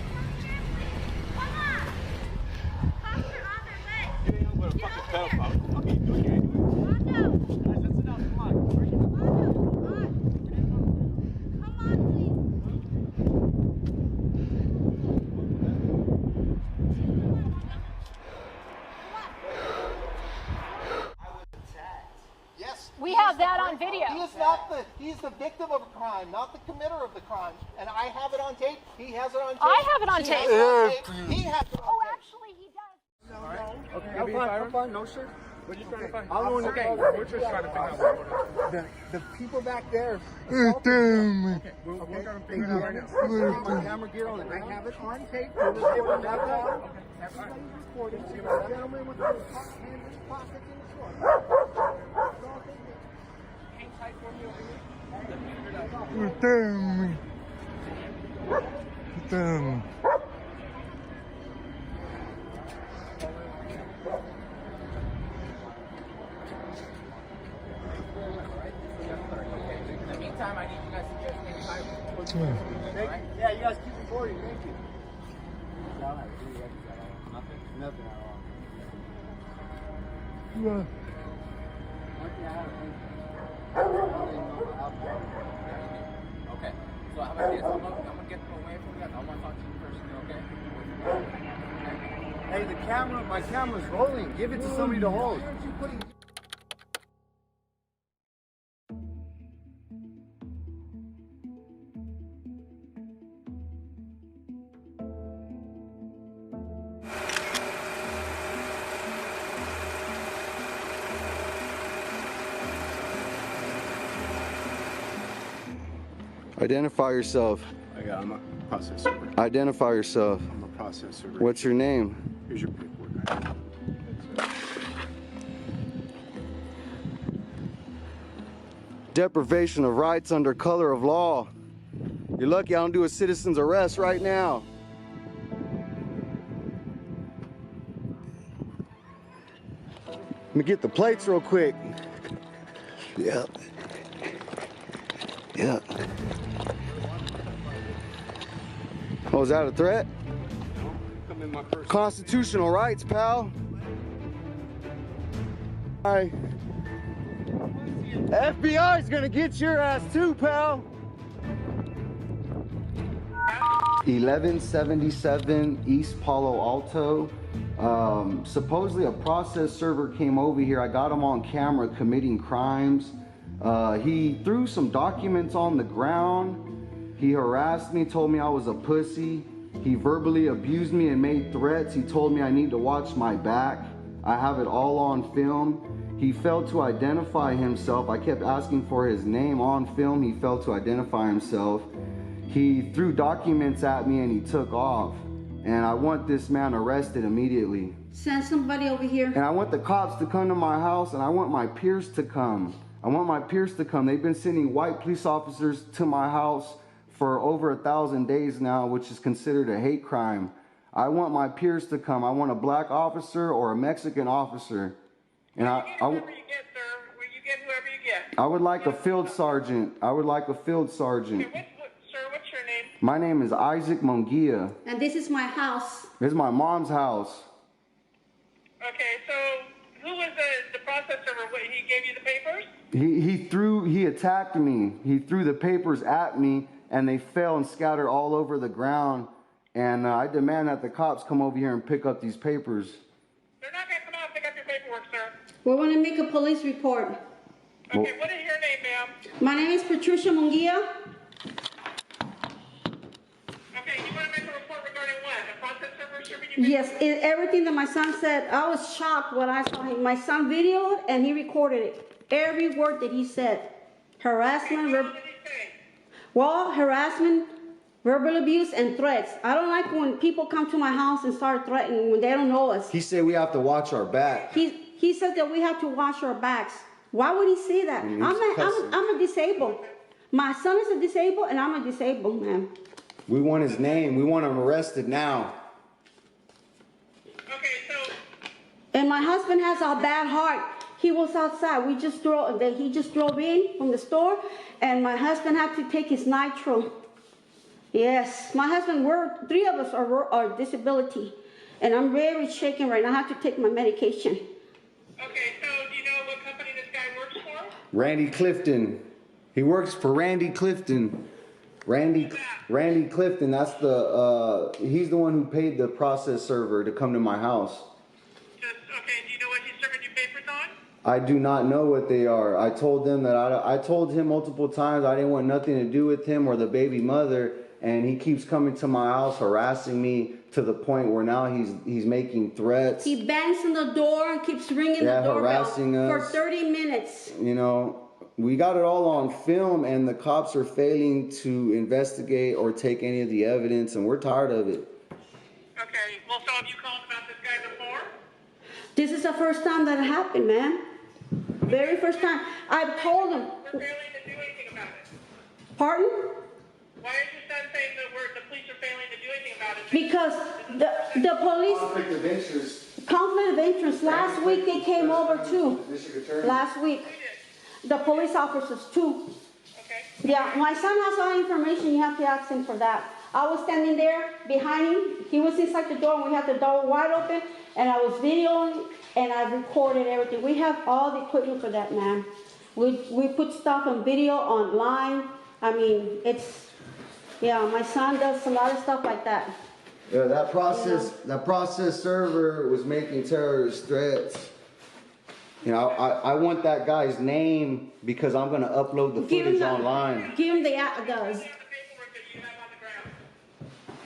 Come on. Cops are on their way. You ain't but a fucking pedophile. What the fuck are you doing here anyway? Mondo. Guys, let's sit down. Come on. Mondo, come on. Come on, please. Yes. We have that on video. He is not the, he's the victim of a crime, not the committer of the crime. And I have it on tape. He has it on tape. I have it on tape. He has it on Oh, tape. actually, he does. Okay, I'm fine. No, sir. What are you trying to find? Okay, We're just trying to figure out what the people back there. We're going to figure it out right now. My camera gear on, and I have it on tape. Everybody's recording. See the gentleman with the hands in his pockets in the store. Hang tight for me over here. Time I need you guys to just hang tight. Yeah, you guys keep recording. Thank you. Nothing at all. Okay. So how about this? I'm gonna get them away from you guys. I want to talk to you personally, okay? Hey, my camera's rolling. Give it to somebody to hold. Identify yourself. I'm a process server. Identify yourself. I'm a process server. What's your name? Here's your paperwork. Deprivation of rights under color of law. You're lucky I don't do a citizen's arrest right now. Let me get the plates real quick. Yep. Yep. Oh, is that a threat? Constitutional rights, pal. Hi. FBI's gonna get your ass too, pal. 1177 East Palo Alto. Supposedly a process server came over here. I got him on camera committing crimes. He threw some documents on the ground. He harassed me, told me I was a pussy. He verbally abused me and made threats. He told me I need to watch my back. I have it all on film. He failed to identify himself. I kept asking for his name on film. He failed to identify himself. He threw documents at me and he took off. And I want this man arrested immediately. Send somebody over here. And I want the cops to come to my house, and I want my peers to come. I want my peers to come. They've been sending white police officers to my house for over 1,000 days now, which is considered a hate crime. I want my peers to come. I want a black officer or a Mexican officer. And I would like a field sergeant. I would like a field sergeant. Okay, sir, what's your name? My name is Isaac Mongia. And this is my house. This is my mom's house. Okay, so who was the process server? He gave you the papers? He attacked me. He threw the papers at me and they fell and scattered all over the ground. And I demand that the cops come over here and pick up these papers. They're not going to come out and pick up your paperwork, sir. We want to make a police report. Okay, what is your name, ma'am? My name is Patricia Mongia. Okay, you want to make a report regarding what? A process server serving you? Yes, everything that my son said, I was shocked when I saw him. My son videoed and he recorded it. Every word that he said. Harassment, harassment, verbal abuse, and threats. I don't like when people come to my house and start threatening when they don't know us. He said we have to watch our back. He said that we have to watch our backs. Why would he say that? I'm a disabled. My son is a disabled and I'm a disabled man. We want his name. We want him arrested now. Okay, so. And my husband has a bad heart. He was outside. He just drove in from the store, and my husband had to take his nitro. Yes, my husband, three of us are disability, and I'm very shaken right now. I have to take my medication. Okay, so do you know what company this guy works for? Randy Clifton. He works for Randy Clifton. Randy Clifton, that's he's the one who paid the process server to come to my house. Okay, do you know what he's serving you papers on? I do not know what they are. I told them that I told him multiple times I didn't want nothing to do with him or the baby mother, and he keeps coming to my house harassing me to the point where now he's making threats. He bangs on the door and keeps ringing the doorbell harassing us for 30 minutes. You know, we got it all on film, and the cops are failing to investigate or take any of the evidence, and we're tired of it. Okay, well, so have you called about this guy before? This is the first time that it happened, man. Very first time. I've told him. We're failing to do anything about it. Pardon? Why is your son saying that the police are failing to do anything about it? Because the police... Conflict of interest. Conflict of interest. Last week they came over too. Last week. The police officers too. Okay. Yeah, my son has all the information. You have to ask him for that. I was standing there behind him. He was inside the door and we had the door wide open. And I was videoing and I recorded everything. We have all the equipment for that, man. We put stuff on video, online. I mean, it's, yeah, my son does a lot of stuff like that. Yeah, that process server was making terrorist threats. You know, I want that guy's name because I'm going to upload the footage online. Give him the does.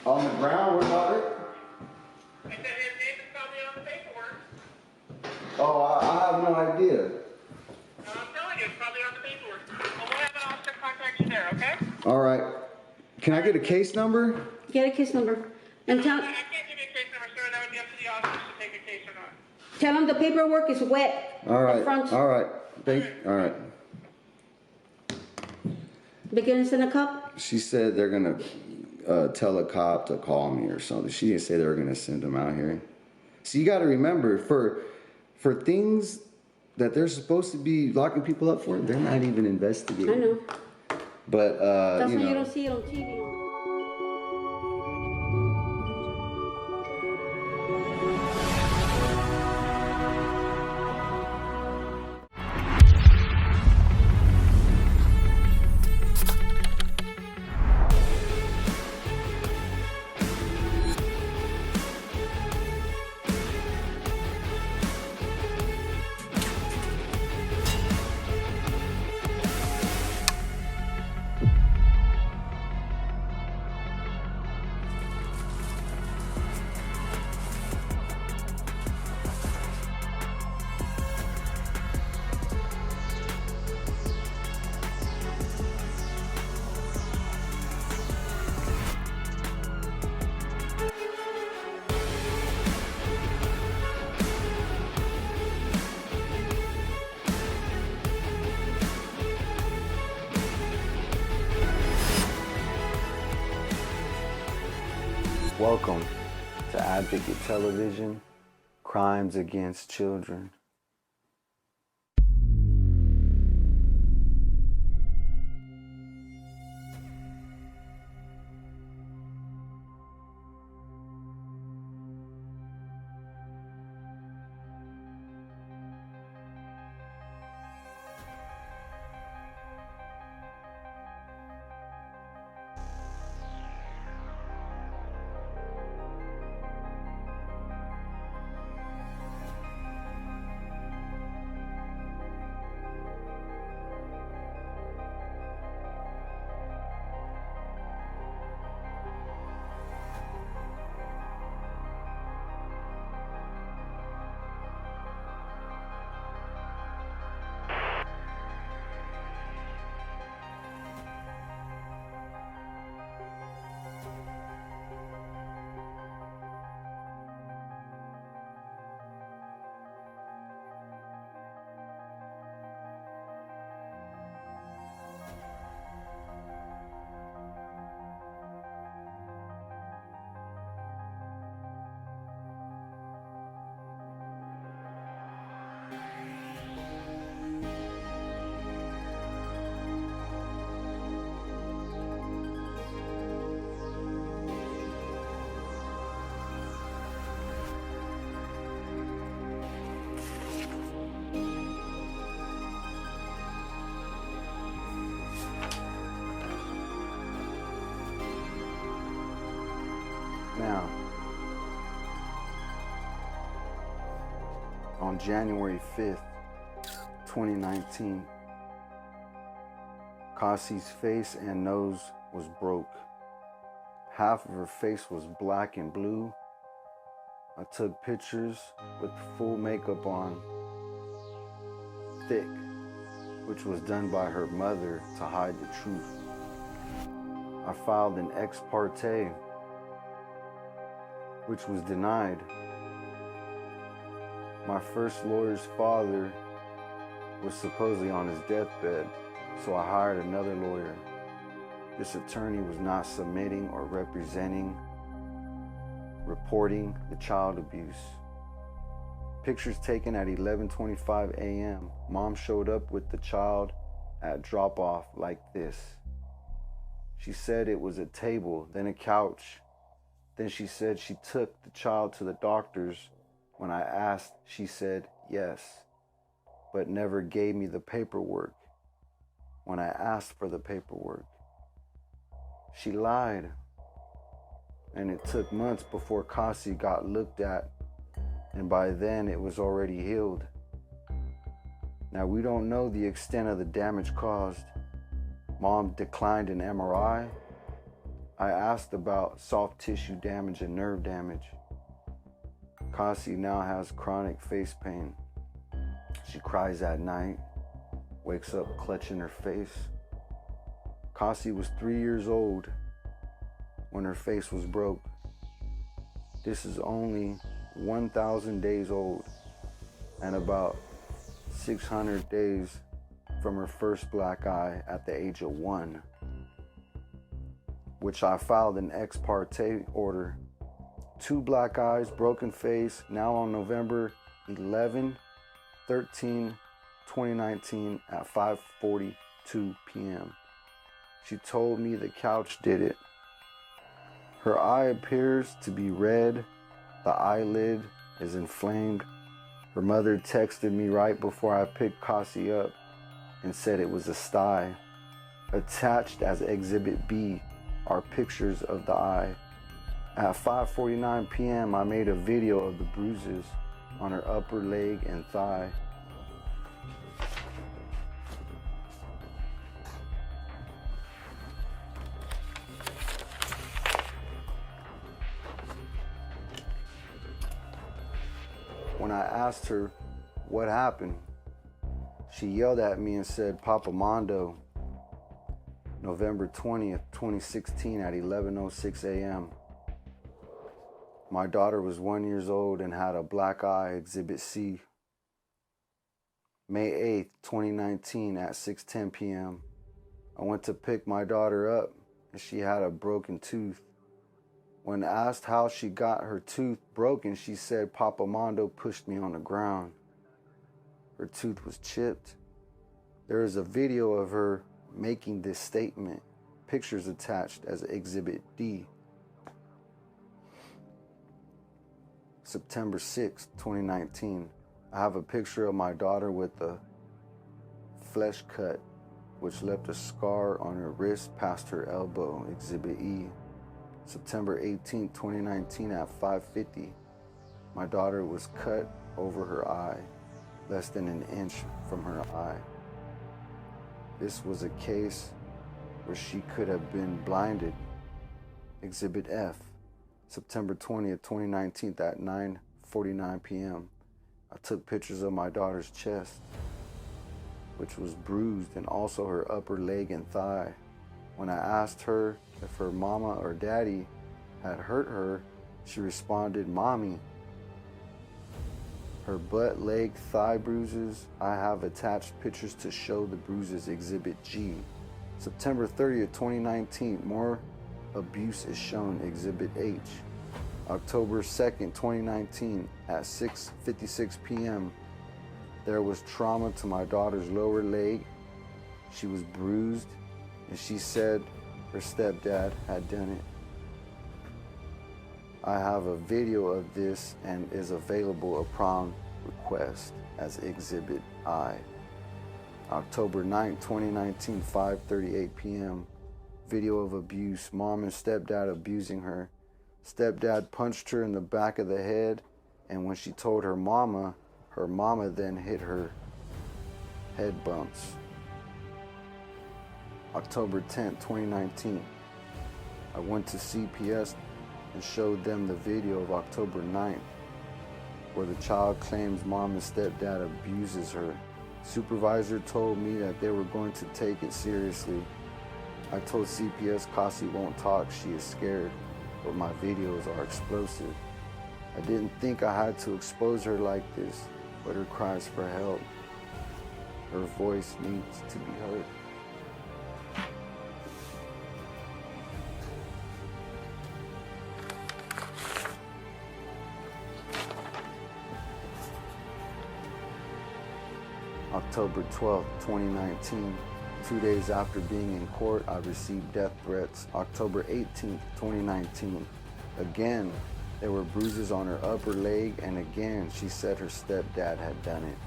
On the ground, what about it? I said his name is probably on the paperwork. Oh, I have no idea. I'm telling you, it's probably on the paperwork. Well, we'll have an officer contact you there, okay? All right. Can I get a case number? Get a case number. And tell. I can't give you a case number, sir. That would be up to the officers to take a case or not. Tell him the paperwork is wet. All right. The front. All right. All right. Beginnings in a cup? She said they're going to tell a cop to call me or something. She didn't say they were going to send them out here. So you got to remember, for things that they're supposed to be locking people up for, they're not even investigating. I know. But, that's you why know. you don't see it on TV. Welcome to Advocate Television, Crimes Against Children. Now, on January 5th, 2019. Caasi's face and nose was broke. Half of her face was black and blue. I took pictures with full makeup on, thick, which was done by her mother to hide the truth. I filed an ex parte, which was denied. My first lawyer's father was supposedly on his deathbed, so I hired another lawyer. This attorney was not submitting or reporting the child abuse. Pictures taken at 11:25 a.m. Mom showed up with the child at drop-off like this. She said it was a table, then a couch. Then she said she took the child to the doctors. When I asked, she said yes, but never gave me the paperwork when I asked for the paperwork. She lied, and it took months before Caasi got looked at, and by then it was already healed. Now we don't know the extent of the damage caused. Mom declined an MRI. I asked about soft tissue damage and nerve damage. Caasi now has chronic face pain. She cries at night, wakes up clutching her face. Caasi was 3 years old when her face was broke. This is only 1,000 days old and about 600 days from her first black eye at the age of 1, which I filed an ex parte order. 2 black eyes, broken face, now on November 11, 13, 2019 at 5:42 p.m. She told me the couch did it. Her eye appears to be red. The eyelid is inflamed. Her mother texted me right before I picked Caasi up and said it was a sty. Attached as Exhibit B are pictures of the eye. At 5:49 p.m., I made a video of the bruises on her upper leg and thigh. When I asked her what happened, she yelled at me and said, "Papa Mondo." November 20th, 2016 at 11:06 a.m. My daughter was 1 year old and had a black eye, Exhibit C. May 8th, 2019 at 6:10 p.m. I went to pick my daughter up and she had a broken tooth. When asked how she got her tooth broken, she said, "Papa Mondo pushed me on the ground." Her tooth was chipped. There is a video of her making this statement. Pictures attached as Exhibit D. September 6, 2019. I have a picture of my daughter with a flesh cut, which left a scar on her wrist past her elbow, Exhibit E. September 18, 2019 at 5:50. My daughter was cut over her eye, less than an inch from her eye. This was a case where she could have been blinded. Exhibit F. September 20th, 2019 at 9:49 p.m. I took pictures of my daughter's chest, which was bruised, and also her upper leg and thigh. When I asked her if her mama or daddy had hurt her, she responded, "Mommy." Her butt, leg, thigh bruises, I have attached pictures to show the bruises, Exhibit G. September 30th, 2019, more abuse is shown, Exhibit H. October 2nd, 2019, at 6:56 p.m., there was trauma to my daughter's lower leg. She was bruised, and she said her stepdad had done it. I have a video of this and is available upon request as Exhibit I. October 9th, 2019, 5:38 p.m. Video of abuse. Mom and stepdad abusing her. Stepdad punched her in the back of the head, and when she told her mama then hit her. head bumps. October 10th, 2019. I went to CPS and showed them the video of October 9th, where the child claims mom and stepdad abuses her. Supervisor told me that they were going to take it seriously. I told CPS Caasi won't talk, she is scared, but my videos are explosive. I didn't think I had to expose her like this, but her cries for help. Her voice needs to be heard. October 12th, 2019. 2 days after being in court, I received death threats. October 18th, 2019. Again, there were bruises on her upper leg, and again, she said her stepdad had done it.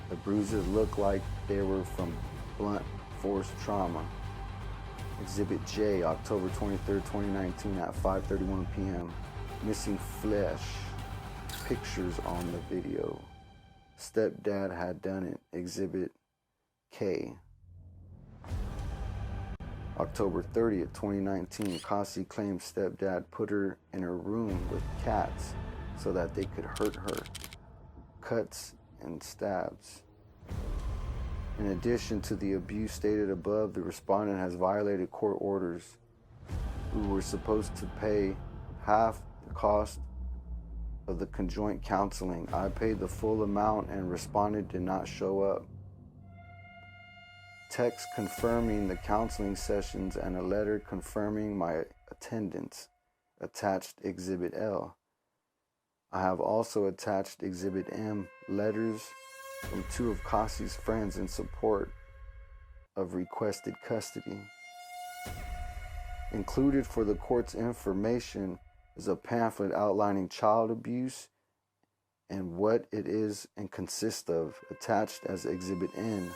The bruises looked like they were from blunt force trauma. Exhibit J, October 23rd, 2019 at 5:31 p.m. Missing flesh. Pictures on the video. Stepdad had done it. Exhibit K. October 30th, 2019, Caasi claims stepdad put her in her room with cats so that they could hurt her. Cuts and stabs. In addition to the abuse stated above, the respondent has violated court orders who were supposed to pay half the cost of the conjoint counseling. I paid the full amount and respondent did not show up. Text confirming the counseling sessions and a letter confirming my attendance. Attached Exhibit L. I have also attached Exhibit M, letters from 2 of Caasi's friends in support of requested custody. Included for the court's information is a pamphlet outlining child abuse and what it is and consists of. Attached as Exhibit N.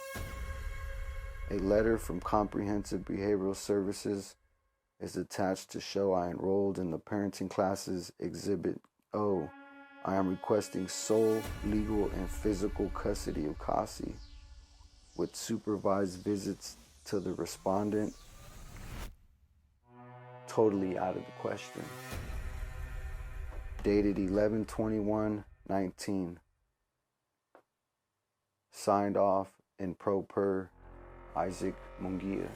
A letter from Comprehensive Behavioral Services is attached to show I enrolled in the parenting classes. Exhibit O. I am requesting sole legal and physical custody of Caasi with supervised visits to the respondent totally out of the question. Dated 11/21/19. Signed off in pro per Isaac Mongia.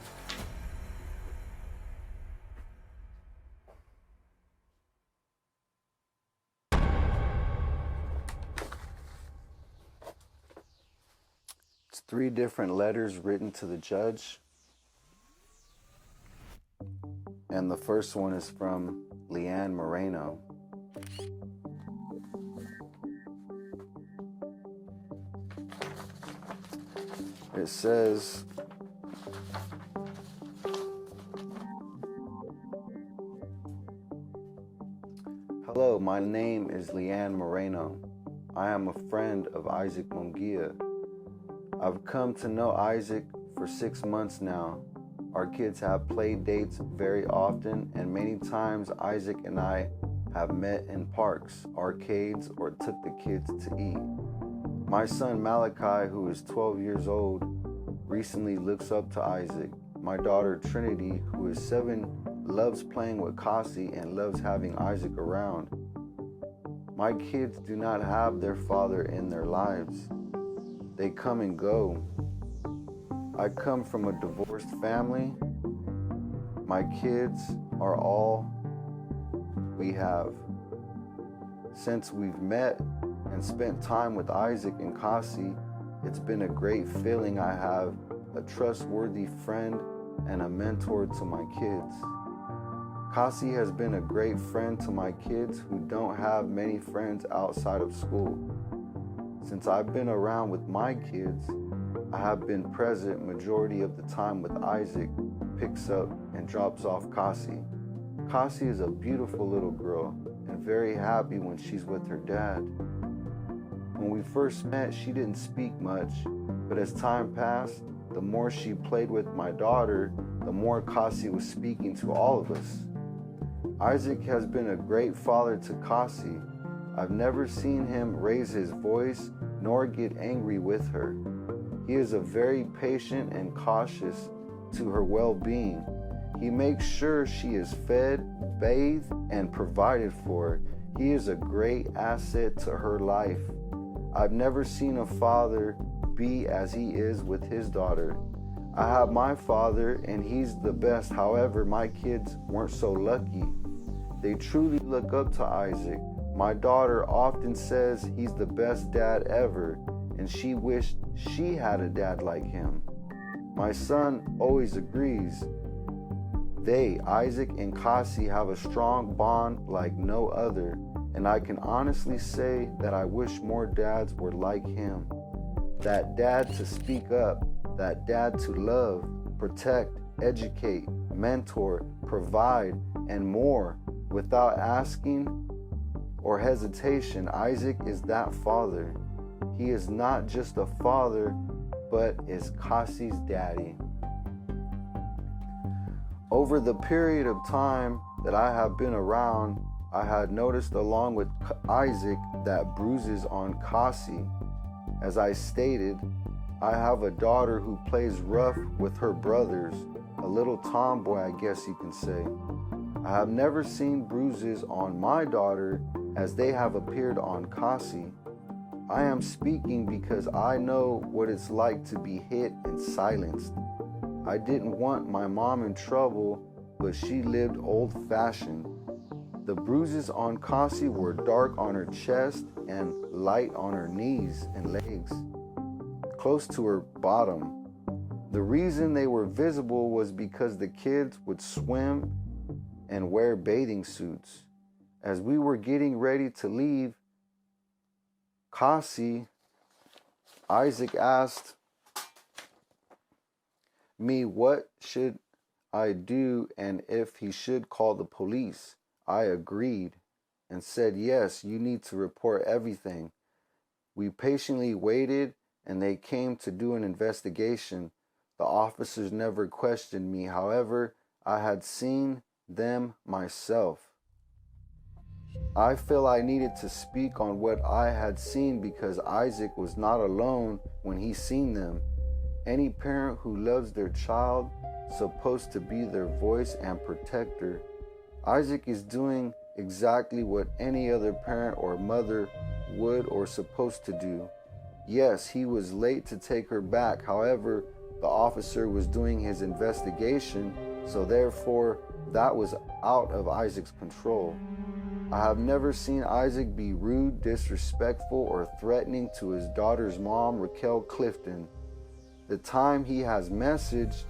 It's 3 different letters written to the judge. And the first one is from Leanne Moreno. It says, hello, my name is Leanne Moreno. I am a friend of Isaac Mongia. I've come to know Isaac for 6 months now. Our kids have play dates very often, and many times Isaac and I have met in parks, arcades, or took the kids to eat. My son Malachi, who is 12 years old, recently looks up to Isaac. My daughter Trinity, who is 7, loves playing with Caasi and loves having Isaac around. My kids do not have their father in their lives. They come and go. I come from a divorced family. My kids are all we have. Since we've met and spent time with Isaac and Caasi, it's been a great feeling. I have a trustworthy friend and a mentor to my kids. Caasi has been a great friend to my kids who don't have many friends outside of school. Since I've been around with my kids, I have been present majority of the time with Isaac, picks up and drops off Caasi. Caasi is a beautiful little girl and very happy when she's with her dad. When we first met, she didn't speak much, but as time passed, the more she played with my daughter, the more Caasi was speaking to all of us. Isaac has been a great father to Caasi. I've never seen him raise his voice nor get angry with her. He is a very patient and cautious to her well-being. He makes sure she is fed, bathed, and provided for. He is a great asset to her life. I've never seen a father be as he is with his daughter. I have my father, and he's the best. However, my kids weren't so lucky. They truly look up to Isaac. My daughter often says he's the best dad ever, and she wished she had a dad like him. My son always agrees. They, Isaac and Caasi, have a strong bond like no other, and I can honestly say that I wish more dads were like him. That dad to speak up, that dad to love, protect, educate, mentor, provide, and more without asking or hesitation. Isaac is that father. He is not just a father, but is Caasi's daddy. Over the period of time that I have been around, I had noticed along with Isaac that bruises on Caasi. As I stated, I have a daughter who plays rough with her brothers, a little tomboy, I guess you can say. I have never seen bruises on my daughter as they have appeared on Caasi. I am speaking because I know what it's like to be hit and silenced. I didn't want my mom in trouble, but she lived old-fashioned. The bruises on Caasi were dark on her chest and light on her knees and legs, close to her bottom. The reason they were visible was because the kids would swim and wear bathing suits. As we were getting ready to leave Caasi, Isaac asked me what should I do and if he should call the police. I agreed and said, yes, you need to report everything. We patiently waited and they came to do an investigation. The officers never questioned me. However, I had seen them myself. I feel I needed to speak on what I had seen because Isaac was not alone when he seen them. Any parent who loves their child is supposed to be their voice and protector. Isaac is doing exactly what any other parent or mother would or supposed to do. Yes, he was late to take her back. However, the officer was doing his investigation, so therefore that was out of Isaac's control. I have never seen Isaac be rude, disrespectful, or threatening to his daughter's mom, Racquel Clifton. The time he has messaged,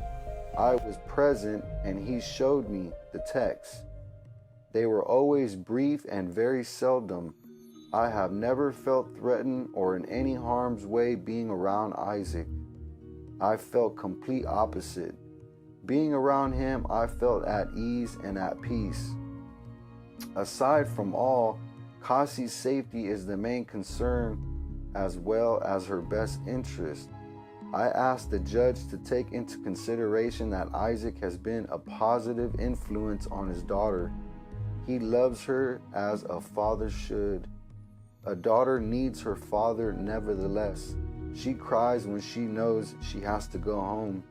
I was present and he showed me the text. They were always brief and very seldom. I have never felt threatened or in any harm's way being around Isaac. I felt complete opposite. Being around him, I felt at ease and at peace. Aside from all, Caasi's safety is the main concern as well as her best interest. I asked the judge to take into consideration that Isaac has been a positive influence on his daughter. He loves her as a father should. A daughter needs her father nevertheless. She cries when she knows she has to go home.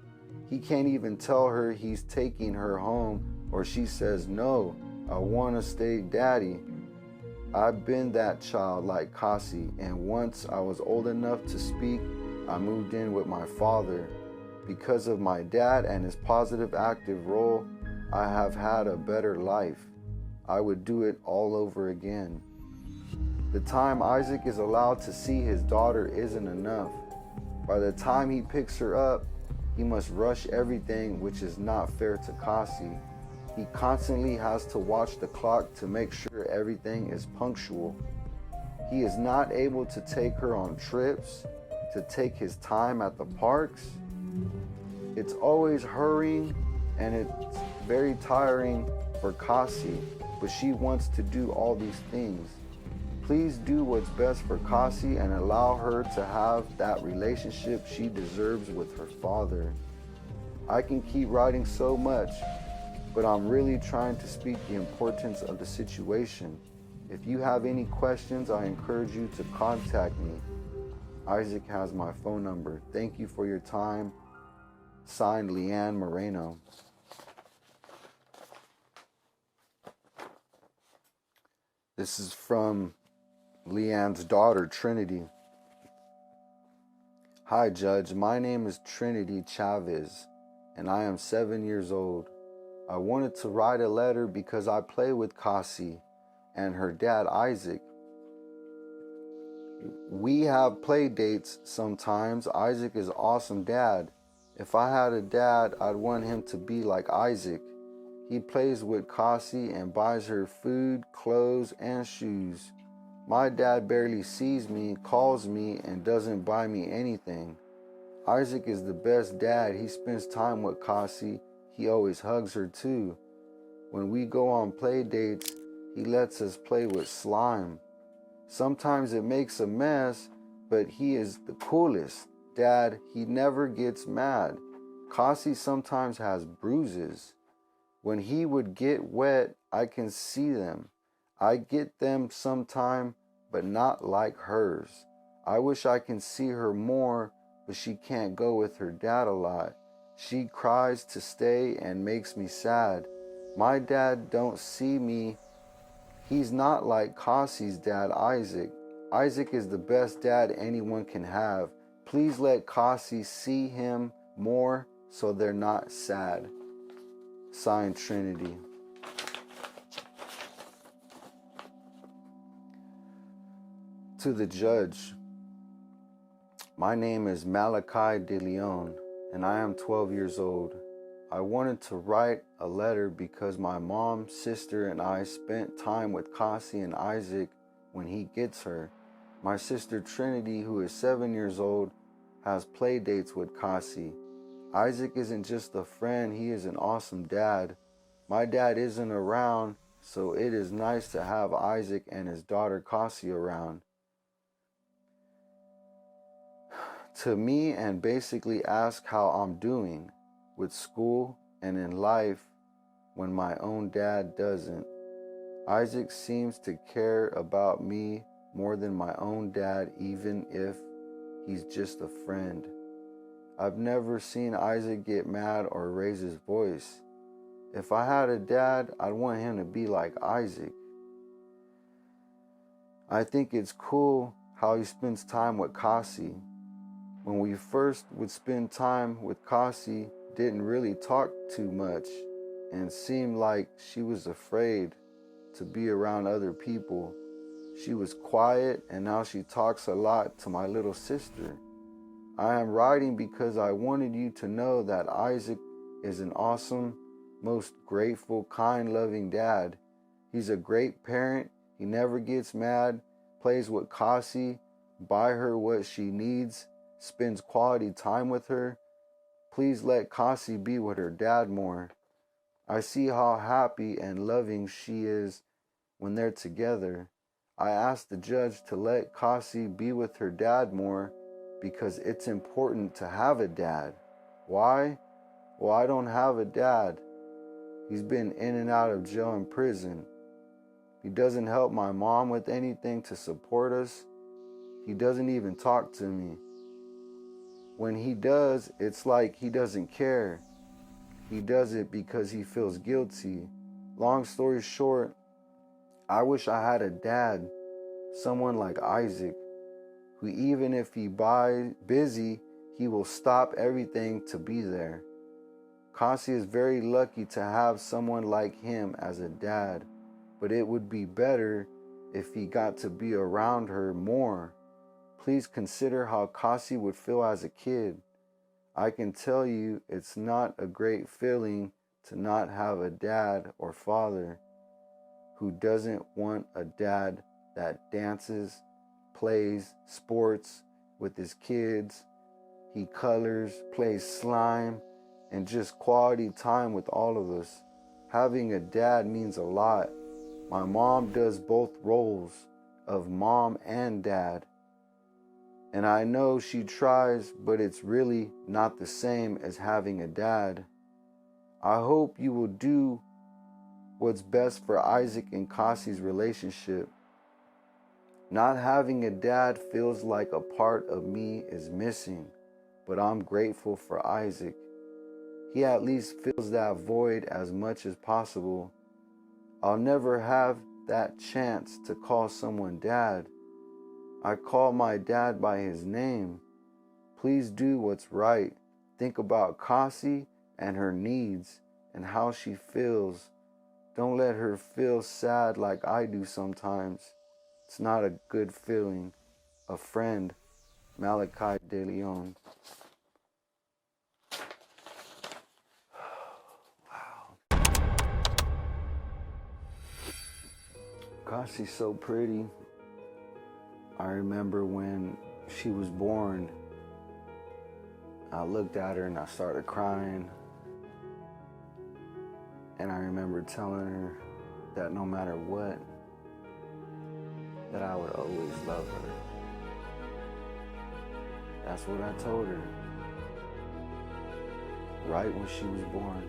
He can't even tell her he's taking her home, or she says, no, I want to stay daddy. I've been that child like Caasi, and once I was old enough to speak, I moved in with my father. Because of my dad and his positive active role, I have had a better life. I would do it all over again. The time Isaac is allowed to see his daughter isn't enough. By the time he picks her up, he must rush everything, which is not fair to Caasi. He constantly has to watch the clock to make sure everything is punctual. He is not able to take her on trips, to take his time at the parks. It's always hurrying and it's very tiring for Caasi, but she wants to do all these things. Please do what's best for Caasi and allow her to have that relationship she deserves with her father. I can keep writing so much, but I'm really trying to speak the importance of the situation. If you have any questions, I encourage you to contact me. Isaac has my phone number. Thank you for your time. Signed, Leanne Moreno. This is from Leanne's daughter, Trinity. Hi, Judge. My name is Trinity Chavez, and I am 7 years old. I wanted to write a letter because I play with Caasi and her dad, Isaac. We have play dates sometimes. Isaac is an awesome dad. If I had a dad, I'd want him to be like Isaac. He plays with Caasi and buys her food, clothes, and shoes. My dad barely sees me, calls me, and doesn't buy me anything. Isaac is the best dad. He spends time with Caasi. He always hugs her too. When we go on play dates, he lets us play with slime. Sometimes it makes a mess, but he is the coolest dad. He never gets mad. Caasi sometimes has bruises. When he would get wet, I can see them. I get them sometime, but not like hers. I wish I can see her more, but she can't go with her dad a lot. She cries to stay and makes me sad. My dad don't see me. He's not like Caasi's dad, Isaac. Isaac is the best dad anyone can have. Please let Caasi see him more so they're not sad. Signed, Trinity. To the judge. My name is Malachi De Leon, and I am 12 years old. I wanted to write a letter because my mom, sister, and I spent time with Caasi and Isaac when he gets her. My sister Trinity, who is 7 years old, has play dates with Caasi. Isaac isn't just a friend, he is an awesome dad. My dad isn't around, so it is nice to have Isaac and his daughter Caasi around. To me, and basically ask how I'm doing with school and in life when my own dad doesn't. Isaac seems to care about me more than my own dad, even if he's just a friend. I've never seen Isaac get mad or raise his voice. If I had a dad, I'd want him to be like Isaac. I think it's cool how he spends time with Caasi. When we first would spend time with Caasi, didn't really talk too much and seemed like she was afraid to be around other people. She was quiet, and now she talks a lot to my little sister. I am writing because I wanted you to know that Isaac is an awesome, most grateful, kind, loving dad. He's a great parent. He never gets mad, plays with Caasi, buy her what she needs, spends quality time with her. Please let Caasi be with her dad more. I see how happy and loving she is when they're together. I asked the judge to let Caasi be with her dad more because it's important to have a dad. Why? Well, I don't have a dad. He's been in and out of jail and prison. He doesn't help my mom with anything to support us. He doesn't even talk to me. When he does, it's like he doesn't care. He does it because he feels guilty. Long story short, I wish I had a dad, someone like Isaac, who even if he busy, he will stop everything to be there. Caasi is very lucky to have someone like him as a dad, but it would be better if he got to be around her more. Please consider how Caasi would feel as a kid. I can tell you it's not a great feeling to not have a dad or father. Who doesn't want a dad that dances, plays sports with his kids, he colors, plays slime, and just quality time with all of us. Having a dad means a lot. My mom does both roles of mom and dad. And I know she tries, but it's really not the same as having a dad. I hope you will do what's best for Isaac and Caasi's relationship. Not having a dad feels like a part of me is missing, but I'm grateful for Isaac. He at least fills that void as much as possible. I'll never have that chance to call someone dad. I call my dad by his name. Please do what's right. Think about Caasi and her needs and how she feels. Don't let her feel sad like I do sometimes. It's not a good feeling. A friend, Malachi De Leon. Wow. Caasi's so pretty. I remember when she was born, I looked at her and I started crying. And I remember telling her that no matter what, that I would always love her. That's what I told her, right when she was born.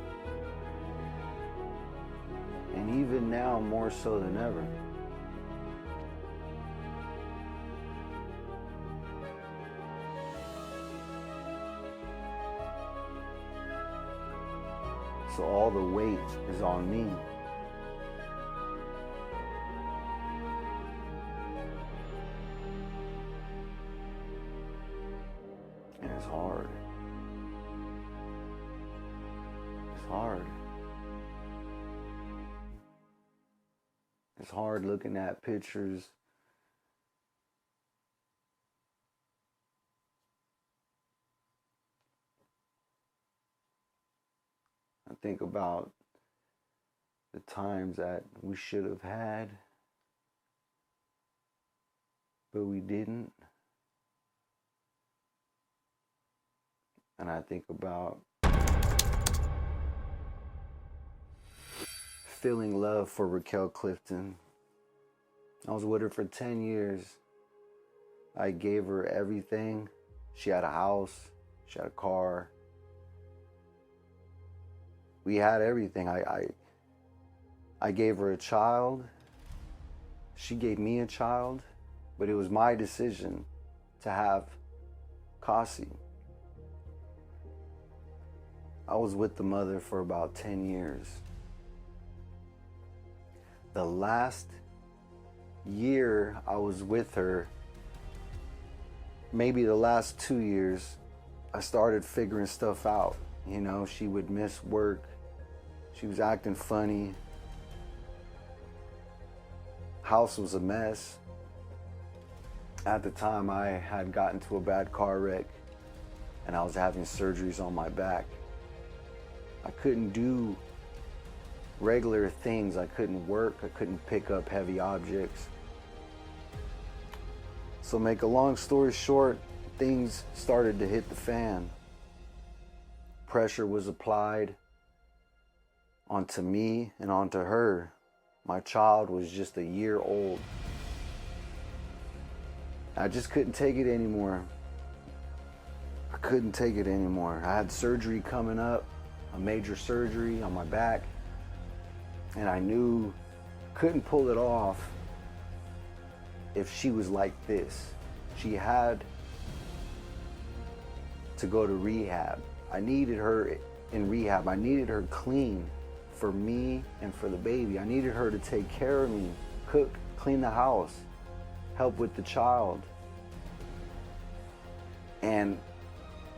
And even now, more so than ever. So all the weight is on me. And it's hard. It's hard. It's hard looking at pictures I think about the times that we should have had, but we didn't. And I think about feeling love for Racquel Clifton. I was with her for 10 years. I gave her everything. She had a house, she had a car. We had everything. I gave her a child. She gave me a child, but it was my decision to have Caasi. I was with the mother for about 10 years. The last year I was with her, maybe the last 2 years, I started figuring stuff out. You know, she would miss work. She was acting funny. House was a mess. At the time, I had gotten to a bad car wreck and I was having surgeries on my back. I couldn't do regular things. I couldn't work. I couldn't pick up heavy objects. So make a long story short, things started to hit the fan. Pressure was applied onto me and onto her. My child was just a year old. I just couldn't take it anymore. I couldn't take it anymore. I had surgery coming up, a major surgery on my back, and I knew I couldn't pull it off if she was like this. She had to go to rehab. I needed her in rehab. I needed her clean for me and for the baby. I needed her to take care of me, cook, clean the house, help with the child. And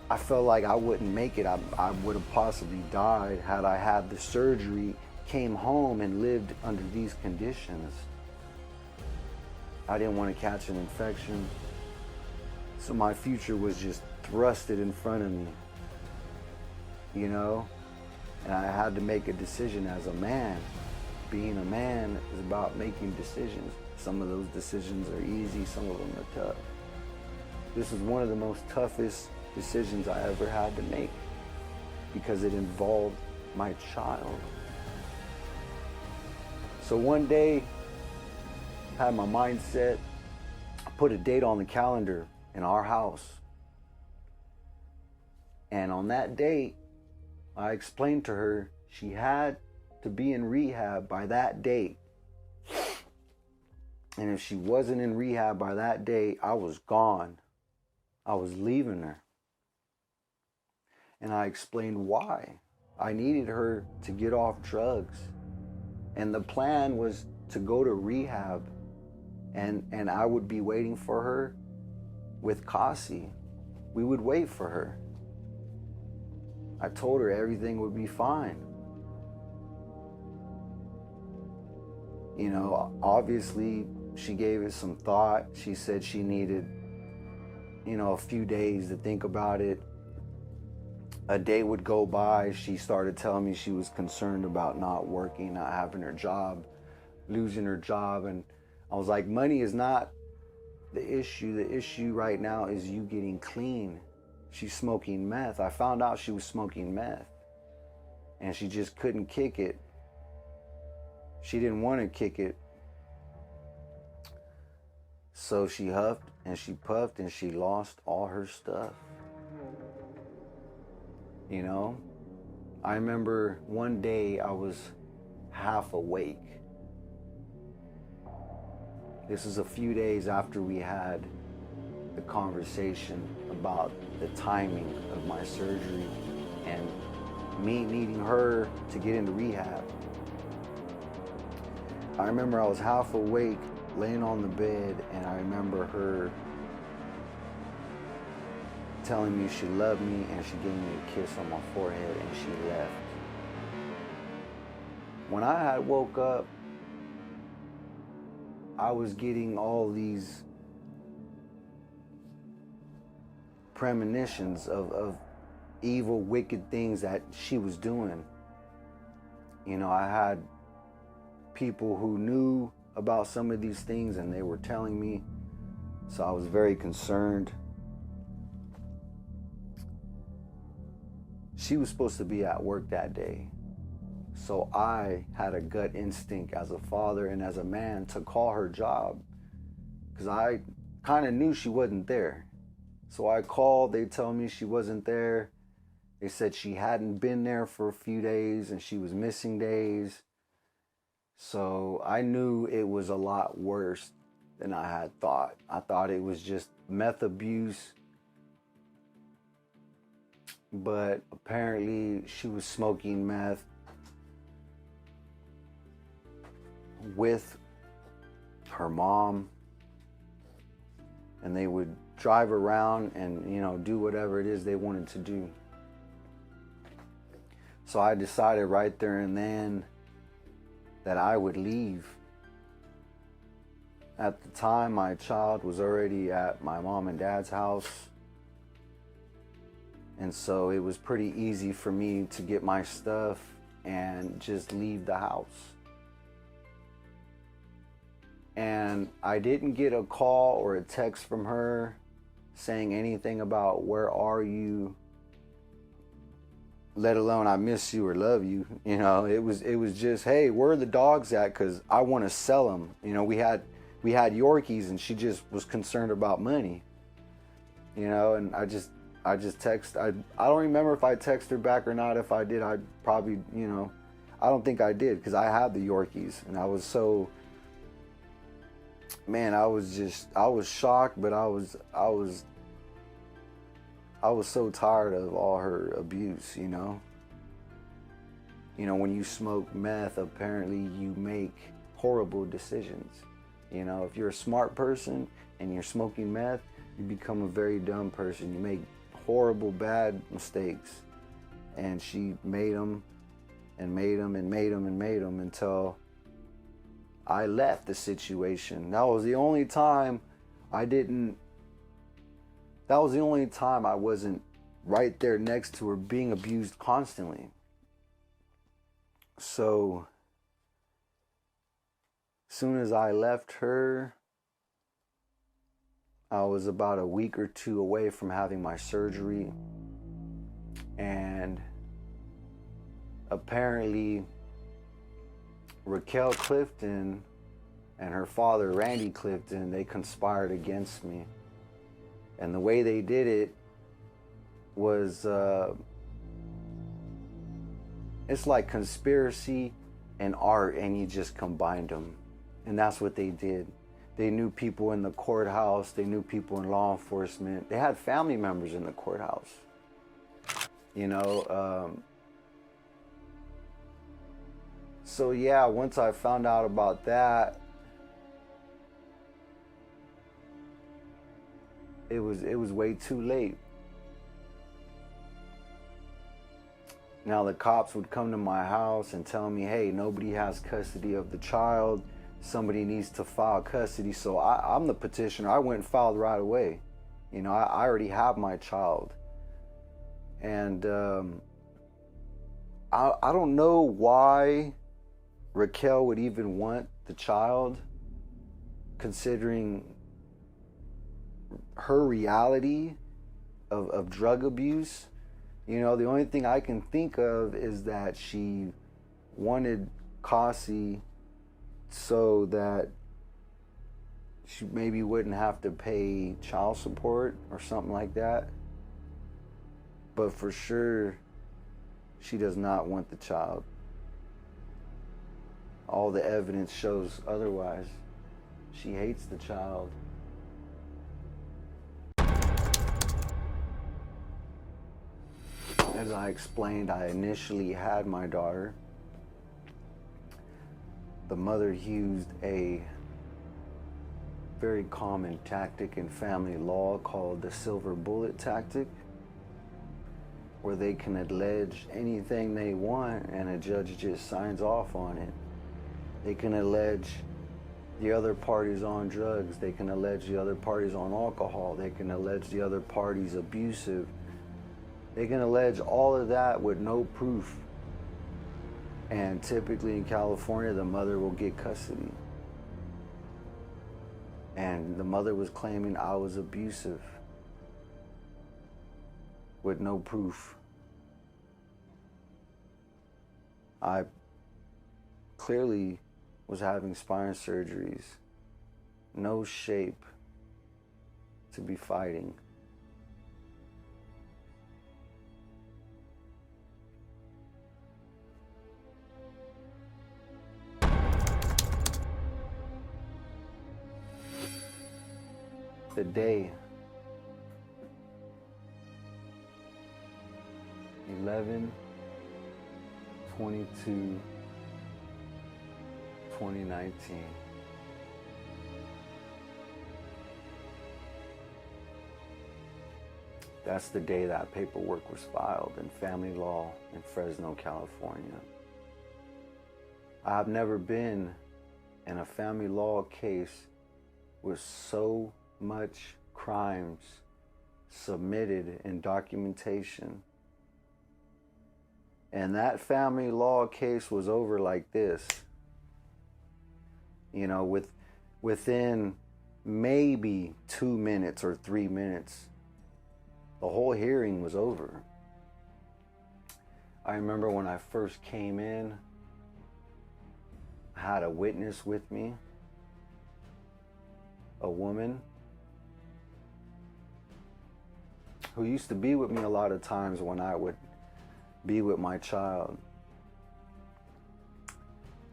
I felt like I wouldn't make it. I would have possibly died had I had the surgery, came home and lived under these conditions. I didn't want to catch an infection. So my future was just thrusted in front of me, you know? And I had to make a decision as a man. Being a man is about making decisions. Some of those decisions are easy, some of them are tough. This was one of the most toughest decisions I ever had to make because it involved my child. So one day, I had my mind set, I put a date on the calendar in our house. And on that date, I explained to her she had to be in rehab by that date. And if she wasn't in rehab by that day, I was gone. I was leaving her. And I explained why. I needed her to get off drugs. And the plan was to go to rehab. And I would be waiting for her with Caasi. We would wait for her. I told her everything would be fine. You know, obviously she gave it some thought. She said she needed, you know, a few days to think about it. A day would go by. She started telling me she was concerned about not working, not having her job, losing her job. And I was like, money is not the issue. The issue right now is you getting clean. She's smoking meth. I found out she was smoking meth. And she just couldn't kick it. She didn't want to kick it. So she huffed and she puffed and she lost all her stuff. You know? I remember one day I was half awake. This is a few days after we had the conversation about the timing of my surgery and me needing her to get into rehab. I remember I was half awake, laying on the bed, and I remember her telling me she loved me, and she gave me a kiss on my forehead, and she left. When I had woke up, I was getting all these premonitions of evil, wicked things that she was doing. You know, I had people who knew about some of these things and they were telling me, so I was very concerned. She was supposed to be at work that day, so I had a gut instinct as a father and as a man to call her job because I kind of knew she wasn't there. So I called, they told me she wasn't there. They said she hadn't been there for a few days and she was missing days. So I knew it was a lot worse than I had thought. I thought it was just meth abuse. But apparently she was smoking meth with her mom. And they would drive around and, you know, do whatever it is they wanted to do. So I decided right there and then that I would leave. At the time, my child was already at my mom and dad's house. And so it was pretty easy for me to get my stuff and just leave the house. And I didn't get a call or a text from her saying anything about where are you, let alone I miss you or love you. You know, it was just, hey, where are the dogs at? Because I want to sell them. You know, we had Yorkies and she just was concerned about money. You know, and I just text. I don't remember if I texted her back or not. If I did, I probably, you know, I don't think I did because I had the Yorkies and I was so, man, I was shocked, but I was so tired of all her abuse, you know. You know, when you smoke meth, apparently you make horrible decisions. You know, if you're a smart person and you're smoking meth, you become a very dumb person. You make horrible, bad mistakes. And she made them and made them and made them and made them until I left the situation. That was the only time I wasn't right there next to her being abused constantly. So, as soon as I left her, I was about a week or two away from having my surgery. And apparently, Racquel Clifton and her father, Randy Clifton, they conspired against me. And the way they did it was, it's like conspiracy and art, and you just combined them. And that's what they did. They knew people in the courthouse. They knew people in law enforcement. They had family members in the courthouse. You know, so yeah, once I found out about that, it was way too late. Now the cops would come to my house and tell me, hey, nobody has custody of the child. Somebody needs to file custody. So I'm the petitioner. I went and filed right away. You know, I already have my child. And I don't know why Racquel would even want the child, considering her reality of drug abuse. You know, the only thing I can think of is that she wanted Caasi so that she maybe wouldn't have to pay child support or something like that. But for sure, she does not want the child. All the evidence shows otherwise. She hates the child. As I explained, I initially had my daughter. The mother used a very common tactic in family law called the silver bullet tactic, where they can allege anything they want and a judge just signs off on it. They can allege the other party's on drugs. They can allege the other party's on alcohol. They can allege the other party's abusive. They can allege all of that with no proof. And typically in California, the mother will get custody. And the mother was claiming I was abusive with no proof. I clearly was having spine surgeries, no shape to be fighting. The day 11/22/2019. That's the day that paperwork was filed in family law in Fresno, California. I've never been in a family law case with so much crimes submitted in documentation. And that family law case was over like this. You know, within maybe 2 minutes or 3 minutes, the whole hearing was over. I remember when I first came in, I had a witness with me, a woman who used to be with me a lot of times when I would be with my child.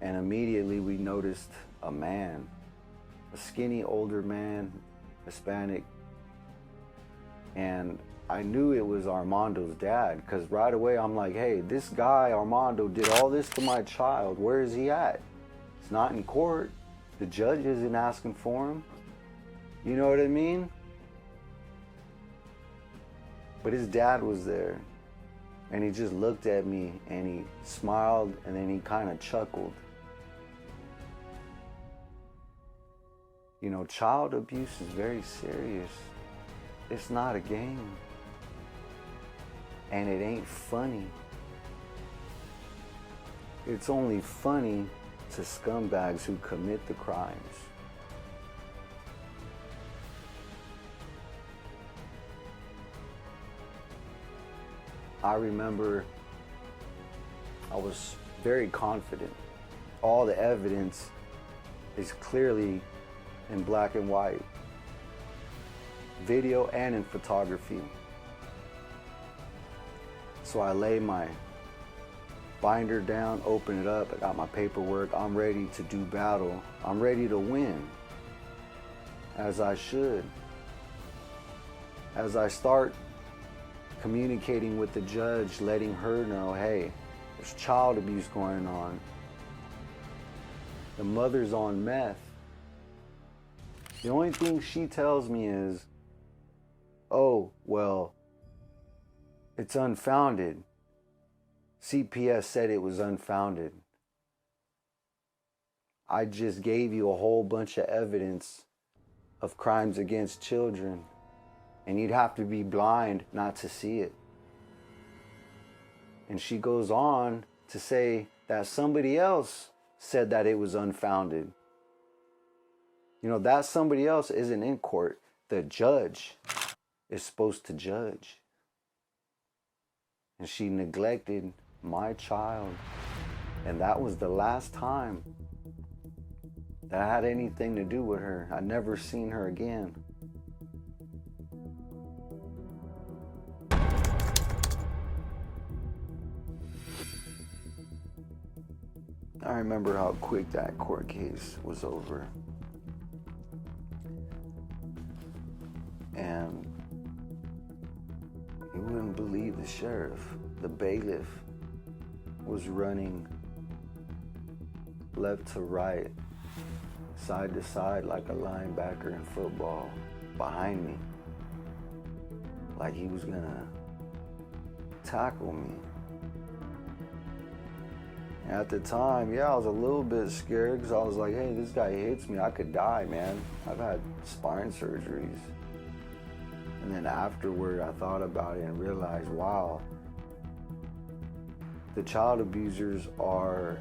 And immediately we noticed a man, a skinny older man, Hispanic. And I knew it was Armando's dad, because right away I'm like, hey, this guy Armando did all this to my child. Where is he at? It's not in court. The judge isn't asking for him. You know what I mean? But his dad was there, and he just looked at me and he smiled, and then he kind of chuckled. You know, child abuse is very serious. It's not a game. And it ain't funny. It's only funny to scumbags who commit the crimes. I remember I was very confident. All the evidence is clearly in black and white, video and in photography. So I lay my binder down, open it up, I got my paperwork, I'm ready to do battle. I'm ready to win. as I should. As I start communicating with the judge, letting her know, hey, there's child abuse going on. The mother's on meth. The only thing she tells me is, oh, well, it's unfounded. CPS said it was unfounded. I just gave you a whole bunch of evidence of crimes against children, and you'd have to be blind not to see it. And she goes on to say that somebody else said that it was unfounded. You know, that somebody else isn't in court. The judge is supposed to judge. And she neglected my child. And that was the last time that I had anything to do with her. I never seen her again. I remember how quick that court case was over. And you wouldn't believe the sheriff, the bailiff, was running left to right, side to side like a linebacker in football behind me. Like he was gonna tackle me. At the time, yeah, I was a little bit scared because I was like, hey, this guy hits me, I could die, man. I've had spine surgeries. And then afterward, I thought about it and realized, wow, the child abusers are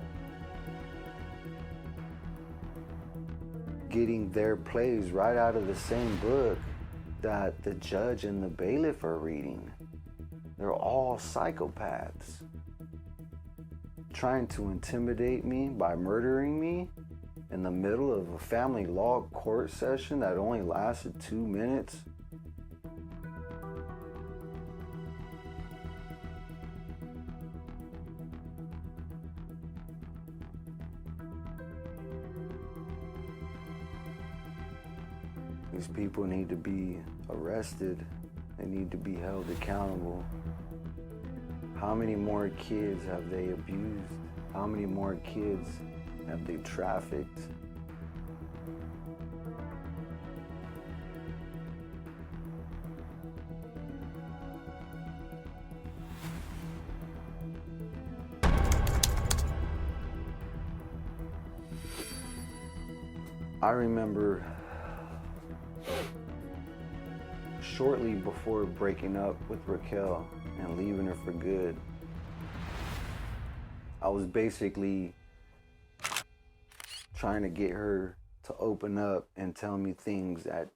getting their plays right out of the same book that the judge and the bailiff are reading. They're all psychopaths. Trying to intimidate me by murdering me in the middle of a family law court session that only lasted 2 minutes. These people need to be arrested. They need to be held accountable. How many more kids have they abused? How many more kids have they trafficked? I remember shortly before breaking up with Racquel and leaving her for good, I was basically trying to get her to open up and tell me things that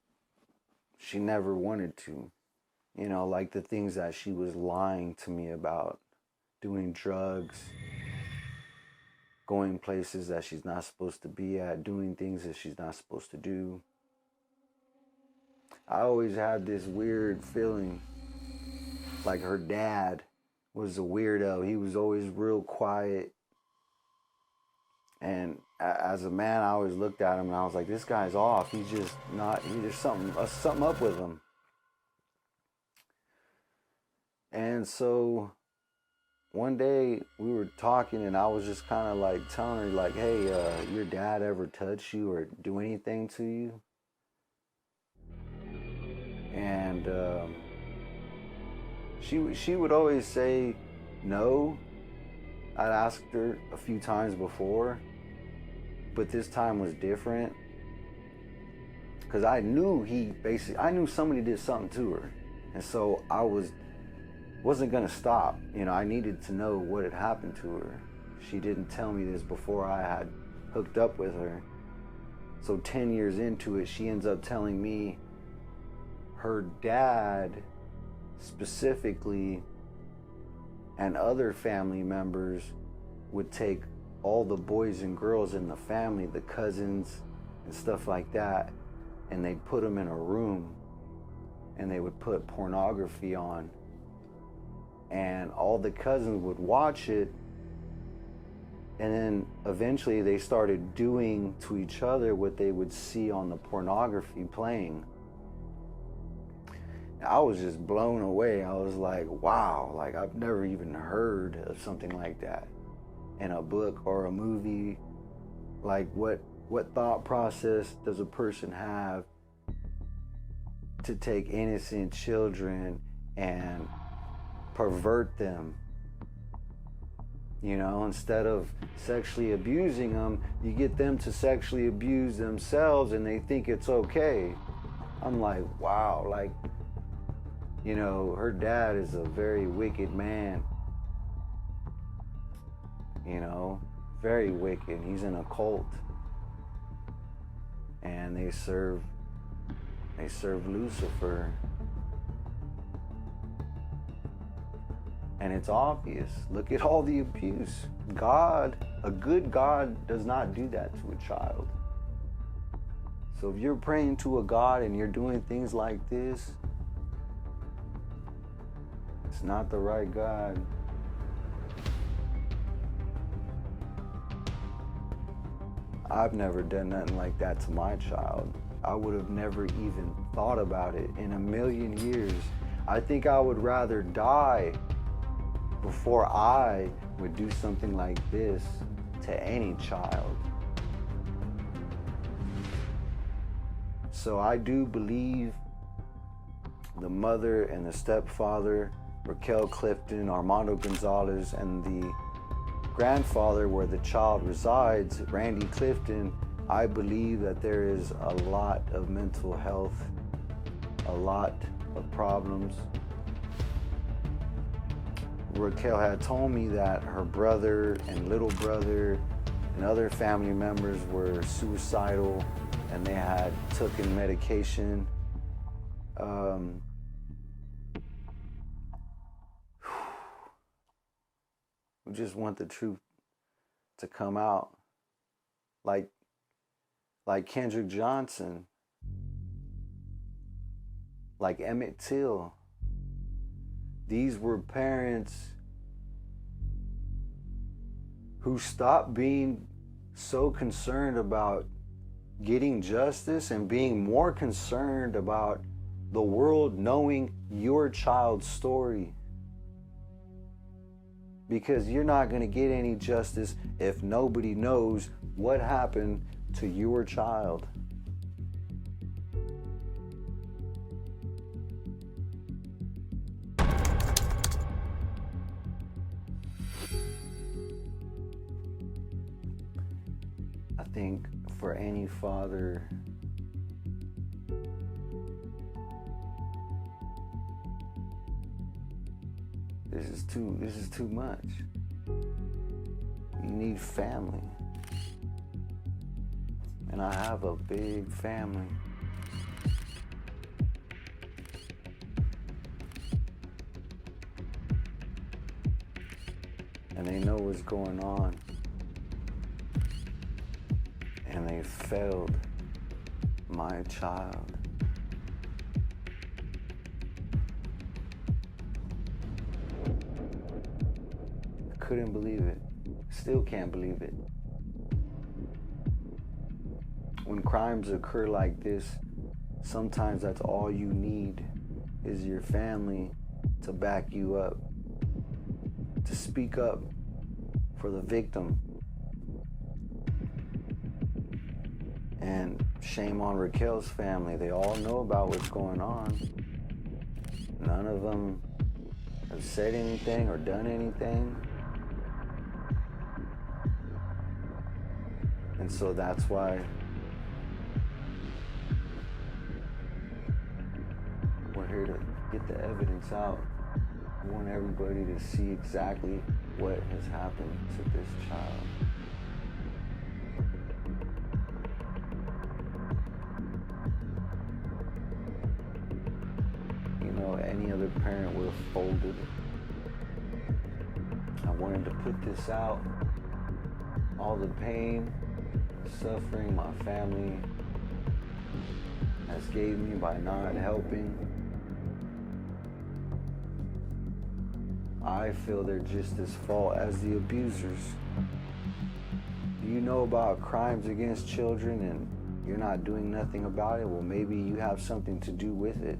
she never wanted to. You know, like the things that she was lying to me about, doing drugs, going places that she's not supposed to be at, doing things that she's not supposed to do. I always had this weird feeling like her dad was a weirdo. He was always real quiet. And as a man, I always looked at him and I was like, this guy's off. He's just not, there's something up with him. And so one day we were talking and I was just kind of like telling her like, hey, your dad ever touch you or do anything to you? And she would always say no. I'd asked her a few times before, but this time was different because I knew I knew somebody did something to her, and so I wasn't gonna stop. You know, I needed to know what had happened to her. She didn't tell me this before I had hooked up with her. So 10 years into it, she ends up telling me her dad specifically and other family members would take all the boys and girls in the family, the cousins and stuff like that, and they'd put them in a room and they would put pornography on, and all the cousins would watch it And then eventually they started doing to each other what they would see on the pornography playing. I was just blown away. I was like, wow, like I've never even heard of something like that in a book or a movie. Like what thought process does a person have to take innocent children and pervert them? You know, instead of sexually abusing them, you get them to sexually abuse themselves and they think it's okay. I'm like, wow, like, you know, her dad is a very wicked man. You know, very wicked. He's in a cult. And they serve Lucifer. And it's obvious. Look at all the abuse. God, a good God, does not do that to a child. So if you're praying to a God and you're doing things like this, it's not the right God. I've never done nothing like that to my child. I would have never even thought about it in a million years. I think I would rather die before I would do something like this to any child. So I do believe the mother and the stepfather, Racquel Clifton, Armando Gonzalez, and the grandfather where the child resides, Randy Clifton, I believe that there is a lot of mental health, a lot of problems. Racquel had told me that her brother and little brother and other family members were suicidal and they had taken medication. We just want the truth to come out. Like Kendrick Johnson, like Emmett Till. These were parents who stopped being so concerned about getting justice and being more concerned about the world knowing your child's story. Because you're not going to get any justice if nobody knows what happened to your child. I think for any father, this is too much. You need family. And I have a big family. And they know what's going on. And they failed my child. I couldn't believe it. Still can't believe it. When crimes occur like this, sometimes that's all you need is your family to back you up, to speak up for the victim. And shame on Racquel's family. They all know about what's going on. None of them have said anything or done anything. And so that's why we're here to get the evidence out. We want everybody to see exactly what has happened to this child. You know, any other parent would have folded. I wanted to put this out. All the pain, suffering my family has gave me by not helping. I feel they're just as fault as the abusers. You know about crimes against children and you're not doing nothing about it, well, maybe you have something to do with it.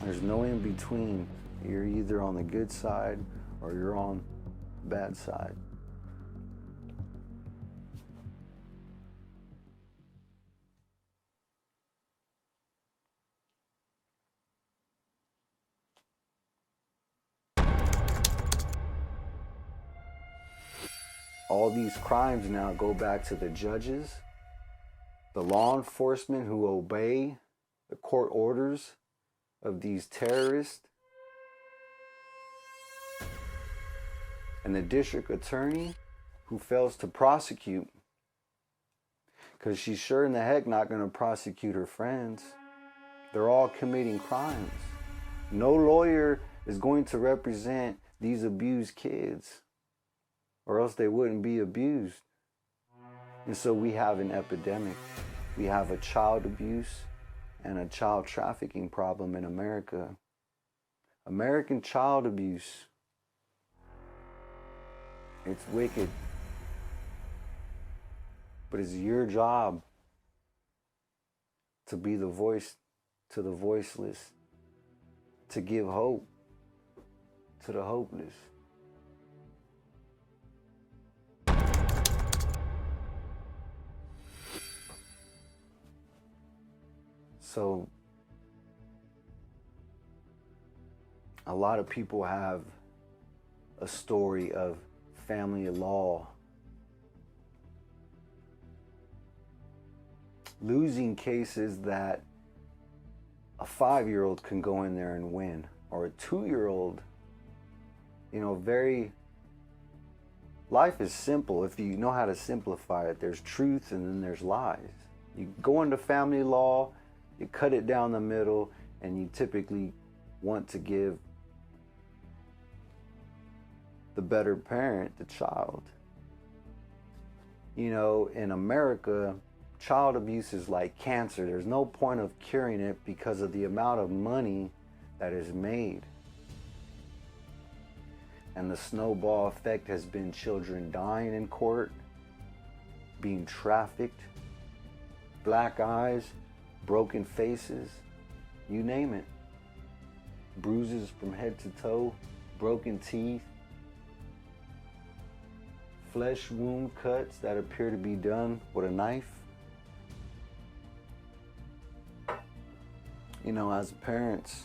There's no in between. You're either on the good side or you're on the bad side. All these crimes now go back to the judges, the law enforcement who obey the court orders of these terrorists, and the district attorney who fails to prosecute, because she's sure in the heck not going to prosecute her friends. They're all committing crimes. No lawyer is going to represent these abused kids, or else they wouldn't be abused. And so we have an epidemic. We have a child abuse and a child trafficking problem in America. American child abuse. It's wicked. But it's your job to be the voice to the voiceless, to give hope to the hopeless. So, a lot of people have a story of family law losing cases that a 5-year-old can go in there and win, or a 2-year-old. Life is simple if you know how to simplify it. There's truth and then there's lies. You go into family law, you cut it down the middle, and you typically want to give the better parent the child. In America, child abuse is like cancer. There's no point of curing it because of the amount of money that is made. And the snowball effect has been children dying in court, being trafficked, black eyes, broken faces, you name it. Bruises from head to toe, broken teeth, flesh wound cuts that appear to be done with a knife. As parents,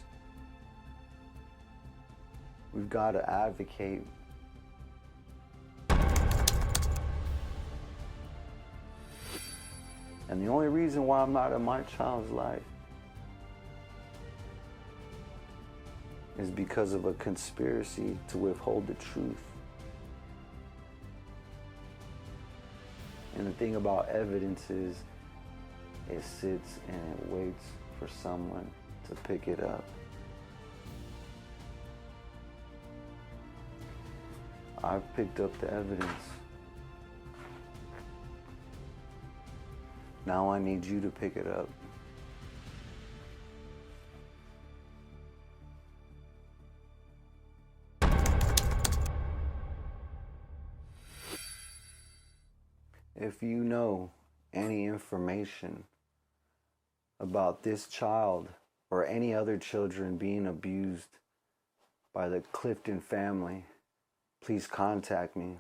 we've got to advocate. And the only reason why I'm not in my child's life is because of a conspiracy to withhold the truth. And the thing about evidence is it sits and it waits for someone to pick it up. I've picked up the evidence. Now I need you to pick it up. If you know any information about this child or any other children being abused by the Clifton family, please contact me.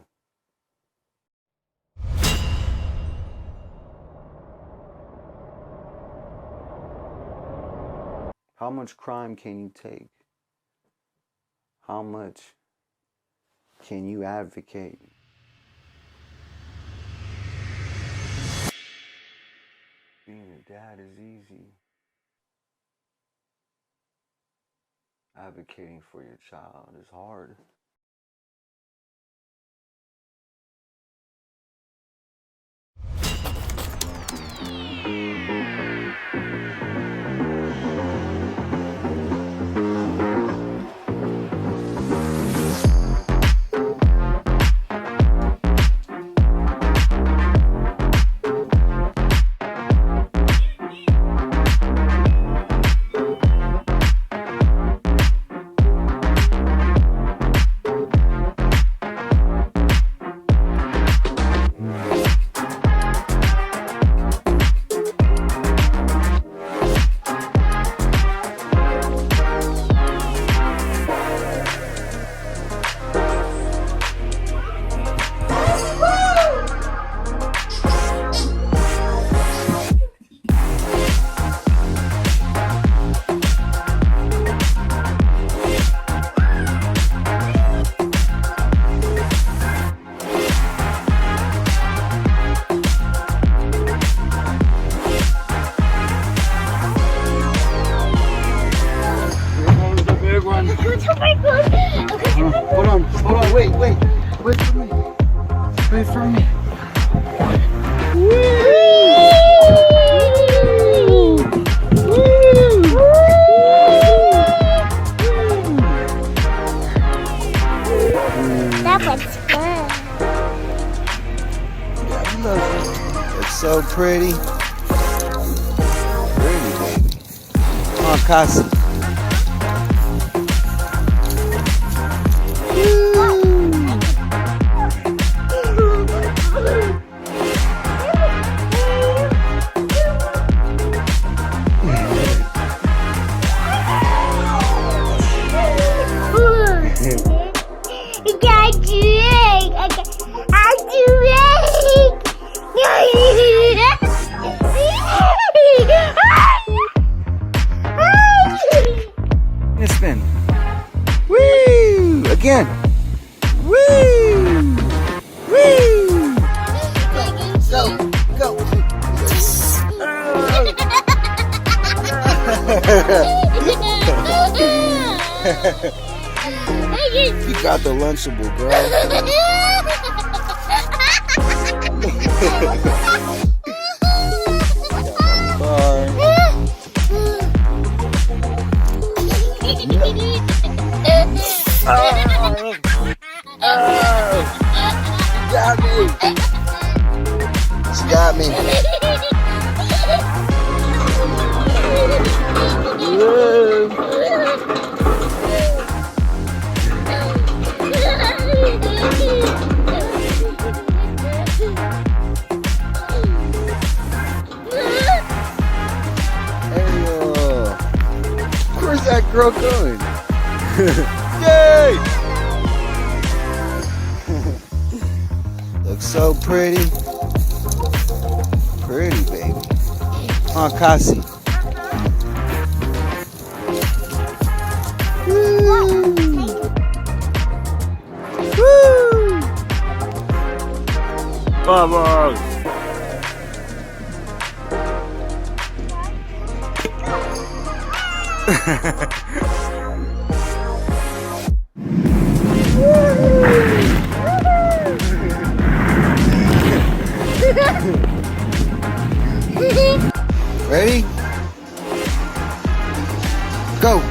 How much crime can you take? How much can you advocate? Being a dad is easy. Advocating for your child is hard. Hold on, wait for me. Wait for me. That was fun. Yeah, look. It's so pretty. Pretty, baby. Come on, Caasi. Spin. Woo! Again. Woo! Woo! Go. You got the Lunchable, girl. She got me. Where's that girl going? Yay! Looks so pretty. Pretty, baby. Come on, Caasi. Woo! Woo! Vamos! Ready? Go!